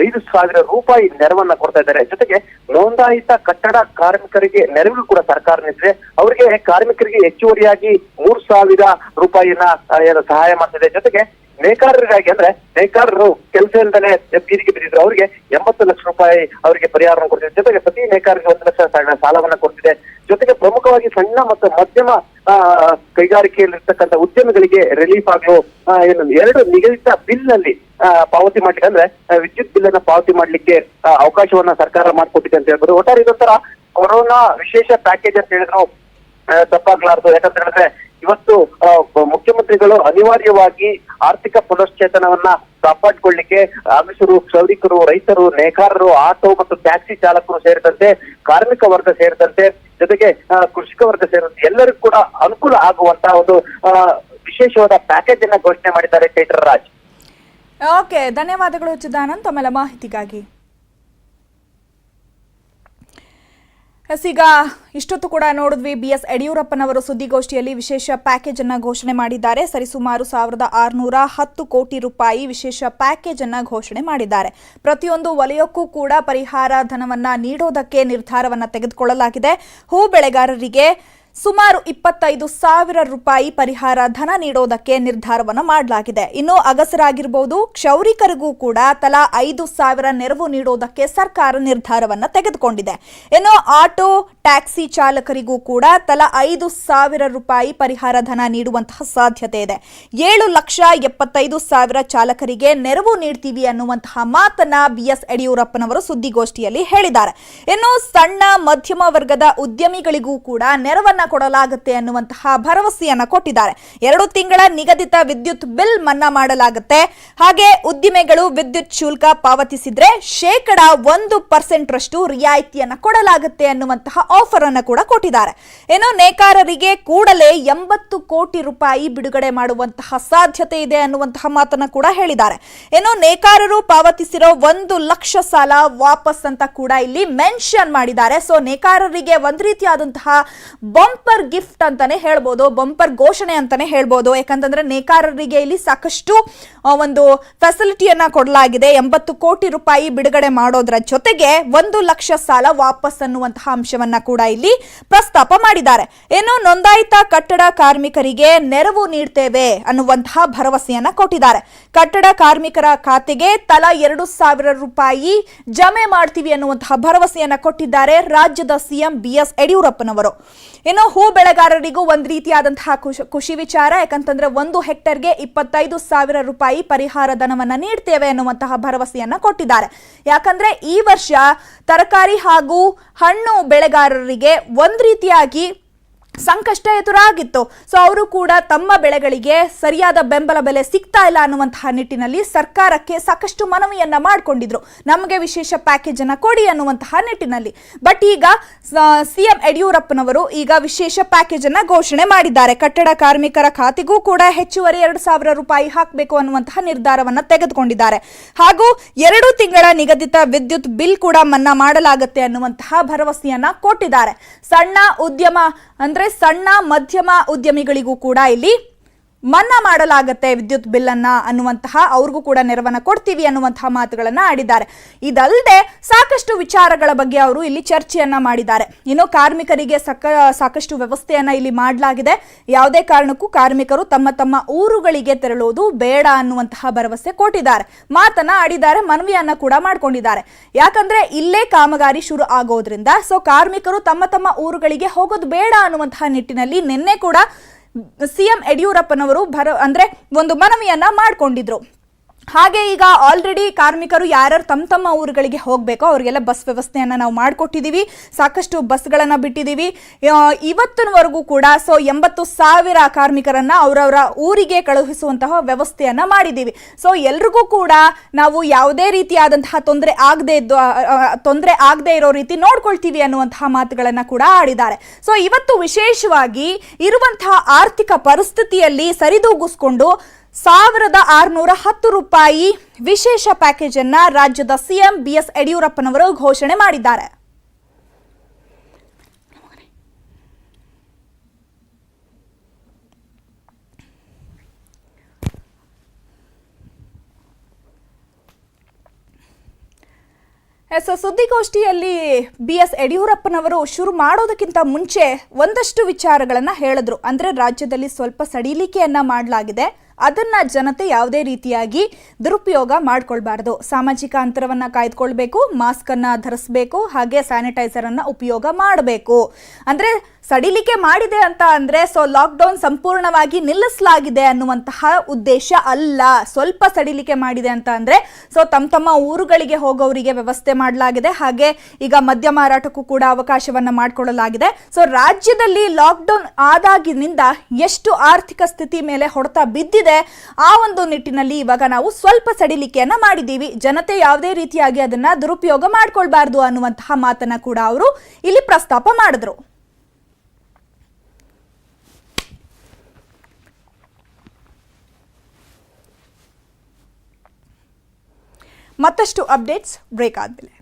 5,000 ರೂಪಾಯಿ ನೆರವನ್ನ ಕೊಡ್ತಾ ಇದ್ದಾರೆ. ಜೊತೆಗೆ ನೋಂದಾಯಿತ ಕಟ್ಟಡ ಕಾರ್ಮಿಕರಿಗೆ ನೆರವು ಕೂಡ ಸರ್ಕಾರ ನೀಡಿದೆ. ಅವರಿಗೆ ಕಾರ್ಮಿಕರಿಗೆ ಹೆಚ್ಚುವರಿಯಾಗಿ 3,000 ರೂಪಾಯಿಯನ್ನ ಸಹಾಯ ಮಾಡ್ತಿದೆ. ಜೊತೆಗೆ ನೇಕಾರರಿಗಾಗಿ ಅಂದ್ರೆ ನೇಕಾರರು ಕೆಲಸ ಇಲ್ಲದೆ ಬೀದಿಗೆ ಬಿದ್ದಿದ್ರು, ಅವರಿಗೆ 80 ಲಕ್ಷ ರೂಪಾಯಿ ಅವರಿಗೆ ಪರಿಹಾರವನ್ನು ಕೊಡ್ತಿದೆ. ಜೊತೆಗೆ ಪ್ರತಿ ನೇಕಾರರಿಗೆ 1 ಲಕ್ಷ ಸಾಲವನ್ನ ಕೊಡ್ತಿದೆ. ಜೊತೆಗೆ ಪ್ರಮುಖವಾಗಿ ಸಣ್ಣ ಮತ್ತು ಮಧ್ಯಮ ಕೈಗಾರಿಕೆಯಲ್ಲಿರ್ತಕ್ಕಂಥ ಉದ್ಯಮಿಗಳಿಗೆ ರಿಲೀಫ್ ಆಗಲು 2 ನಿಗದಿತ ಬಿಲ್ ನಲ್ಲಿ ಪಾವತಿ ಮಾಡ್ಲಿಕ್ಕೆ ಅಂದ್ರೆ ವಿದ್ಯುತ್ ಬಿಲ್ ಅನ್ನ ಪಾವತಿ ಮಾಡ್ಲಿಕ್ಕೆ ಅವಕಾಶವನ್ನ ಸರ್ಕಾರ ಮಾಡಿಕೊಟ್ಟಿದೆ ಅಂತ ಹೇಳ್ಬೋದು. ಒಟ್ಟಾರೆ ಇದೊಂಥರ ಕೊರೋನಾ ವಿಶೇಷ ಪ್ಯಾಕೇಜ್ ಅಂತ ಹೇಳಿದ್ರು ತಪ್ಪಾಗ್ಲಾರ್ದು. ಯಾಕಂತ ಹೇಳಿದ್ರೆ ಇವತ್ತು ಮುಖ್ಯಮಂತ್ರಿಗಳು ಅನಿವಾರ್ಯವಾಗಿ ಆರ್ಥಿಕ ಪುನಶ್ಚೇತನವನ್ನ ಕಾಪಾಡಿಕೊಳ್ಳಿಕ್ಕೆ ಅಗಸರು, ಕ್ಷೌರಿಕರು, ರೈತರು, ನೇಕಾರರು, ಆಟೋ ಮತ್ತು ಟ್ಯಾಕ್ಸಿ ಚಾಲಕರು ಸೇರಿದಂತೆ ಕಾರ್ಮಿಕ ವರ್ಗ ಸೇರಿದಂತೆ ಜೊತೆಗೆ ಕೃಷಿಕ ವರ್ಗ ಸೇರಿದಂತೆ ಎಲ್ಲರಿಗೂ ಕೂಡ ಅನುಕೂಲ ಆಗುವಂತಹ ಒಂದು ವಿಶೇಷವಾದ ಪ್ಯಾಕೇಜ್ ಅನ್ನ ಘೋಷಣೆ ಮಾಡಿದ್ದಾರೆ ಚೈತ್ರ ರಾಜ್. ಓಕೆ, ಧನ್ಯವಾದಗಳು ಚಿದಾನಂದ್ ತಮ್ಮೆಲ್ಲ ಮಾಹಿತಿಗಾಗಿ. ಈಗ ಇಷ್ಟೊತ್ತು ಕೂಡ ನೋಡಿದ್ವಿ, BS ಯಡಿಯೂರಪ್ಪನವರು ಸುದ್ದಿಗೋಷ್ಠಿಯಲ್ಲಿ ವಿಶೇಷ ಪ್ಯಾಕೇಜ್ ಅನ್ನ ಘೋಷಣೆ ಮಾಡಿದ್ದಾರೆ. ಸರಿಸುಮಾರು 1610 ಕೋಟಿ ರೂಪಾಯಿ ವಿಶೇಷ ಪ್ಯಾಕೇಜ್ ಅನ್ನ ಘೋಷಣೆ ಮಾಡಿದ್ದಾರೆ. ಪ್ರತಿಯೊಂದು ವಲಯಕ್ಕೂ ಕೂಡ ಪರಿಹಾರ ಧನವನ್ನ ನೀಡೋದಕ್ಕೆ ನಿರ್ಧಾರವನ್ನ ತೆಗೆದುಕೊಳ್ಳಲಾಗಿದೆ. ಹೂ ಬೆಳೆಗಾರರಿಗೆ ಸುಮಾರು 25,000 ರೂಪಾಯಿ ಪರಿಹಾರ ಧನ ನೀಡೋದಕ್ಕೆ ನಿರ್ಧಾರವನ್ನು ಮಾಡಲಾಗಿದೆ. ಇನ್ನು ಅಗಸರಾಗಿರ್ಬೋದು, ಕ್ಷೌರಿಕರಿಗೂ ಕೂಡ ತಲಾ 5,000 ನೆರವು ನೀಡೋದಕ್ಕೆ ಸರ್ಕಾರ ನಿರ್ಧಾರವನ್ನು ತೆಗೆದುಕೊಂಡಿದೆ. ಇನ್ನು ಆಟೋ ಟ್ಯಾಕ್ಸಿ ಚಾಲಕರಿಗೂ ಕೂಡ ತಲಾ 5,000 ರೂಪಾಯಿ ಪರಿಹಾರ ಧನ ನೀಡುವಂತಹ ಸಾಧ್ಯತೆ ಇದೆ. 7,75,000 ಚಾಲಕರಿಗೆ ನೆರವು ನೀಡ್ತೀವಿ ಅನ್ನುವಂತಹ ಮಾತನ್ನ BS ಯಡಿಯೂರಪ್ಪನವರು ಸುದ್ದಿಗೋಷ್ಠಿಯಲ್ಲಿ ಹೇಳಿದ್ದಾರೆ. ಇನ್ನು ಸಣ್ಣ ಮಧ್ಯಮ ವರ್ಗದ ಉದ್ಯಮಿಗಳಿಗೂ ಕೂಡ ನೆರವನ್ನ ಕೊಡಲಾಗುತ್ತೆ ಅನ್ನುವಂತಹ ಭರವಸೆಯನ್ನ ಕೊಟ್ಟಿದ್ದಾರೆ. 2 ತಿಂಗಳ ನಿಗದಿತ ವಿದ್ಯುತ್ ಬಿಲ್ ಮನ್ನಾ ಮಾಡಲಾಗುತ್ತೆ. ಹಾಗೆ ಉದ್ದಿಮೆಗಳು ವಿದ್ಯುತ್ ಶುಲ್ಕ ಪಾವತಿಸಿದ್ರೆ 1% ರಷ್ಟು ರಿಯಾಯಿತಿಯನ್ನ ಕೊಡಲಾಗುತ್ತೆ ಅನ್ನುವಂತಹ ಆಫರ್ ಅನ್ನು ಕೂಡ ಕೊಟ್ಟಿದ್ದಾರೆ. ಇನ್ನು ನೇಕಾರರಿಗೆ ಕೂಡಲೇ 80 ಕೋಟಿ ರೂಪಾಯಿ ಬಿಡುಗಡೆ ಮಾಡುವಂತಹ ಸಾಧ್ಯತೆ ಇದೆ ಅನ್ನುವಂತಹ ಮಾತನ್ನ ಕೂಡ ಹೇಳಿದ್ದಾರೆ. ಇನ್ನು ನೇಕಾರರು ಪಾವತಿಸಿರೋ 1 ಲಕ್ಷ ಸಾಲ ವಾಪಸ್ ಅಂತ ಕೂಡ ಇಲ್ಲಿ ಮೆನ್ಷನ್ ಮಾಡಿದ್ದಾರೆ. ಸೊ ನೇಕಾರರಿಗೆ ಒಂದ್ ರೀತಿಯಾದಂತಹ ಬಂಪರ್ ಗಿಫ್ಟ್ ಅಂತಾನೆ ಹೇಳ್ಬೋದು, ಬಂಪರ್ ಘೋಷಣೆ ಅಂತಾನೆ ಹೇಳ್ಬೋದು. ಯಾಕಂತಂದ್ರೆ ನೇಕಾರರಿಗೆ ಇಲ್ಲಿ ಸಾಕಷ್ಟು ಒಂದು ಫೆಸಿಲಿಟಿಯನ್ನ ಕೊಡಲಾಗಿದೆ. 80 ಕೋಟಿ ರೂಪಾಯಿ ಬಿಡುಗಡೆ ಮಾಡೋದ್ರ ಜೊತೆಗೆ 1 ಲಕ್ಷ ಸಾಲ ವಾಪಸ್ ಅನ್ನುವಂತಹ ಅಂಶವನ್ನ ಕೂಡ ಇಲ್ಲಿ ಪ್ರಸ್ತಾಪ ಮಾಡಿದ್ದಾರೆ. ಇನ್ನು ನೋಂದಾಯಿತ ಕಟ್ಟಡ ಕಾರ್ಮಿಕರಿಗೆ ನೆರವು ನೀಡ್ತೇವೆ ಅನ್ನುವಂತಹ ಭರವಸೆಯನ್ನ ಕೊಟ್ಟಿದ್ದಾರೆ. ಕಟ್ಟಡ ಕಾರ್ಮಿಕರ ಖಾತೆಗೆ ತಲಾ 2,000 ರೂಪಾಯಿ ಜಮೆ ಮಾಡ್ತೀವಿ ಅನ್ನುವಂತಹ ಭರವಸೆಯನ್ನ ಕೊಟ್ಟಿದ್ದಾರೆ ರಾಜ್ಯದ ಸಿಎಂ BS ಯಡಿಯೂರಪ್ಪನವರು. ಇನ್ನು ಹೂ ಬೆಳೆಗಾರರಿಗೂ ಒಂದು ರೀತಿಯಾದಂತಹ ಖುಷಿ ವಿಚಾರ. ಯಾಕಂತಂದ್ರೆ 1 ಹೆಕ್ಟರ್ಗೆ 25,000 ರೂಪಾಯಿ ಪರಿಹಾರ ಧನವನ್ನ ನೀಡ್ತೇವೆ ಅನ್ನುವಂತಹ ಭರವಸೆಯನ್ನ ಕೊಟ್ಟಿದ್ದಾರೆ. ಯಾಕಂದ್ರೆ ಈ ವರ್ಷ ತರಕಾರಿ ಹಾಗೂ ಹಣ್ಣು ಬೆಳೆಗಾರರಿಗೆ ಒಂದು ರೀತಿಯಾಗಿ ಸಂಕಷ್ಟ ಎದುರಾಗಿತ್ತು. ಸೊ ಅವರು ಕೂಡ ತಮ್ಮ ಬೆಳೆಗಳಿಗೆ ಸರಿಯಾದ ಬೆಂಬಲ ಬೆಲೆ ಸಿಗ್ತಾ ಇಲ್ಲ ಅನ್ನುವಂತಹ ನಿಟ್ಟಿನಲ್ಲಿ ಸರ್ಕಾರಕ್ಕೆ ಸಾಕಷ್ಟು ಮನವಿಯನ್ನ ಮಾಡಿಕೊಂಡಿದ್ರು, ನಮಗೆ ವಿಶೇಷ ಪ್ಯಾಕೇಜ್ ಅನ್ನ ಕೊಡಿ ಅನ್ನುವಂತಹ ನಿಟ್ಟಿನಲ್ಲಿ. ಬಟ್ ಈಗ ಸಿಎಂ ಯಡಿಯೂರಪ್ಪನವರು ಈಗ ವಿಶೇಷ ಪ್ಯಾಕೇಜ್ ಅನ್ನ ಘೋಷಣೆ ಮಾಡಿದ್ದಾರೆ. ಕಟ್ಟಡ ಕಾರ್ಮಿಕರ ಖಾತೆಗೂ ಕೂಡ ಹೆಚ್ಚುವರಿ 2,000 ರೂಪಾಯಿ ಹಾಕಬೇಕು ಅನ್ನುವಂತಹ ನಿರ್ಧಾರವನ್ನ ತೆಗೆದುಕೊಂಡಿದ್ದಾರೆ. ಹಾಗೂ 2 ತಿಂಗಳ ನಿಗದಿತ ವಿದ್ಯುತ್ ಬಿಲ್ ಕೂಡ ಮನ್ನಾ ಮಾಡಲಾಗುತ್ತೆ ಅನ್ನುವಂತಹ ಭರವಸೆಯನ್ನ ಕೊಟ್ಟಿದ್ದಾರೆ. ಸಣ್ಣ ಉದ್ಯಮ ಅಂದ್ರೆ ಸಣ್ಣ ಮಧ್ಯಮ ಉದ್ಯಮಿಗಳಿಗೂ ಕೂಡ ಇಲ್ಲಿ ಮನ್ನಾ ಮಾಡಲಾಗುತ್ತೆ ವಿದ್ಯುತ್ ಬಿಲ್ ಅನ್ನ ಅನ್ನುವಂತಹ, ಅವ್ರಿಗೂ ಕೂಡ ನೆರವನ್ನ ಕೊಡ್ತೀವಿ ಅನ್ನುವಂತಹ ಮಾತುಗಳನ್ನ ಆಡಿದ್ದಾರೆ. ಇದಲ್ಲದೆ ಸಾಕಷ್ಟು ವಿಚಾರಗಳ ಬಗ್ಗೆ ಅವರು ಇಲ್ಲಿ ಚರ್ಚೆಯನ್ನ ಮಾಡಿದ್ದಾರೆ. ಇನ್ನು ಕಾರ್ಮಿಕರಿಗೆ ಸಾಕಷ್ಟು ವ್ಯವಸ್ಥೆಯನ್ನ ಇಲ್ಲಿ ಮಾಡಲಾಗಿದೆ. ಯಾವುದೇ ಕಾರಣಕ್ಕೂ ಕಾರ್ಮಿಕರು ತಮ್ಮ ತಮ್ಮ ಊರುಗಳಿಗೆ ತೆರಳುವುದು ಬೇಡ ಅನ್ನುವಂತಹ ಭರವಸೆ ಕೊಟ್ಟಿದ್ದಾರೆ, ಮಾತನ್ನ ಆಡಿದ್ದಾರೆ, ಮನವಿಯನ್ನ ಕೂಡ ಮಾಡ್ಕೊಂಡಿದ್ದಾರೆ. ಯಾಕಂದ್ರೆ ಇಲ್ಲೇ ಕಾಮಗಾರಿ ಶುರು ಆಗೋದ್ರಿಂದ ಸೊ ಕಾರ್ಮಿಕರು ತಮ್ಮ ತಮ್ಮ ಊರುಗಳಿಗೆ ಹೋಗೋದು ಬೇಡ ಅನ್ನುವಂತಹ ನಿಟ್ಟಿನಲ್ಲಿ ನಿನ್ನೆ ಕೂಡ ಸಿಎಂ ಯಡಿಯೂರಪ್ಪನವರು ಒಂದು ಮನವಿಯನ್ನ ಮಾಡಿಕೊಂಡಿದ್ರು. ಹಾಗೆ ಈಗ ಆಲ್ರೆಡಿ ಕಾರ್ಮಿಕರು ಯಾರ್ಯಾರು ತಮ್ಮ ಊರುಗಳಿಗೆ ಹೋಗಬೇಕೋ ಅವರಿಗೆಲ್ಲ ಬಸ್ ವ್ಯವಸ್ಥೆಯನ್ನು ನಾವು ಮಾಡಿಕೊಟ್ಟಿದ್ದೀವಿ, ಸಾಕಷ್ಟು ಬಸ್ಗಳನ್ನು ಬಿಟ್ಟಿದ್ದೀವಿ. ಇವತ್ತಿನವರೆಗೂ ಕೂಡ 80,000 ಕಾರ್ಮಿಕರನ್ನು ಅವರವರ ಊರಿಗೆ ಕಳುಹಿಸುವಂತಹ ವ್ಯವಸ್ಥೆಯನ್ನು ಮಾಡಿದ್ದೀವಿ. ಸೊ ಎಲ್ರಿಗೂ ಕೂಡ ನಾವು ಯಾವುದೇ ರೀತಿಯಾದಂತಹ ತೊಂದರೆ ಆಗದೆ ಇರೋ ರೀತಿ ನೋಡ್ಕೊಳ್ತೀವಿ ಅನ್ನುವಂತಹ ಮಾತುಗಳನ್ನು ಕೂಡ ಆಡಿದ್ದಾರೆ. ಸೊ ಇವತ್ತು ವಿಶೇಷವಾಗಿ ಇರುವಂತಹ ಆರ್ಥಿಕ ಪರಿಸ್ಥಿತಿಯಲ್ಲಿ ಸರಿದೂಗಿಸ್ಕೊಂಡು 1,610 ರೂಪಾಯಿ ವಿಶೇಷ ಪ್ಯಾಕೇಜ್ ಅನ್ನ ರಾಜ್ಯದ ಸಿಎಂ BS ಯಡಿಯೂರಪ್ಪನವರು ಘೋಷಣೆ ಮಾಡಿದ್ದಾರೆ. ಸುದ್ದಿಗೋಷ್ಠಿಯಲ್ಲಿ BS ಯಡಿಯೂರಪ್ಪನವರು ಶುರು ಮಾಡೋದಕ್ಕಿಂತ ಮುಂಚೆ ಒಂದಷ್ಟು ವಿಚಾರಗಳನ್ನು ಹೇಳಿದ್ರು. ಅಂದ್ರೆ ರಾಜ್ಯದಲ್ಲಿ ಸ್ವಲ್ಪ ಸಡಿಲಿಕೆಯನ್ನ ಮಾಡಲಾಗಿದೆ, ಅದನ್ನ ಜನತೆ ಯಾವುದೇ ರೀತಿಯಾಗಿ ದುರುಪಯೋಗ ಮಾಡ್ಕೊಳ್ಬಾರ್ದು. ಸಾಮಾಜಿಕ ಅಂತರವನ್ನ ಕಾಯ್ದುಕೊಳ್ಬೇಕು, ಮಾಸ್ಕ್ ಅನ್ನ ಧರಿಸಬೇಕು, ಹಾಗೆ ಸ್ಯಾನಿಟೈಸರ್ ಅನ್ನ ಉಪಯೋಗ ಮಾಡಬೇಕು. ಅಂದ್ರೆ ಸಡಿಲಿಕೆ ಮಾಡಿದೆ ಅಂತ ಅಂದ್ರೆ ಲಾಕ್ಡೌನ್ ಸಂಪೂರ್ಣವಾಗಿ ನಿಲ್ಲಿಸಲಾಗಿದೆ ಅನ್ನುವಂತಹ ಉದ್ದೇಶ ಅಲ್ಲ. ಸ್ವಲ್ಪ ಸಡಿಲಿಕೆ ಮಾಡಿದೆ ಅಂತ ಅಂದ್ರೆ ತಮ್ಮ ಊರುಗಳಿಗೆ ಹೋಗೋರಿಗೆ ವ್ಯವಸ್ಥೆ ಮಾಡಲಾಗಿದೆ. ಹಾಗೆ ಈಗ ಮದ್ಯ ಮಾರಾಟಕ್ಕೂ ಕೂಡ ಅವಕಾಶವನ್ನ ಮಾಡಿಕೊಳ್ಳಲಾಗಿದೆ. ರಾಜ್ಯದಲ್ಲಿ ಲಾಕ್ಡೌನ್ ಆದಾಗಿನಿಂದ ಎಷ್ಟು ಆರ್ಥಿಕ ಸ್ಥಿತಿ ಮೇಲೆ ಹೊಡೆತ ಬಿದ್ದಿದೆ, ಆ ಒಂದು ನಿಟ್ಟಿನಲ್ಲಿ ಇವಾಗ ನಾವು ಸ್ವಲ್ಪ ಸಡಿಲಿಕೆಯನ್ನ ಮಾಡಿದ್ದೀವಿ. ಜನತೆ ಯಾವುದೇ ರೀತಿಯಾಗಿ ಅದನ್ನ ದುರುಪಯೋಗ ಮಾಡ್ಕೊಳ್ಬಾರ್ದು ಅನ್ನುವಂತಹ ಮಾತನ್ನ ಕೂಡ ಅವರು ಇಲ್ಲಿ ಪ್ರಸ್ತಾಪ ಮಾಡಿದ್ರು. ಮತ್ತಷ್ಟು ಅಪ್ಡೇಟ್ಸ್ ಬ್ರೇಕ್ ಆದ್ಮೇಲೆ.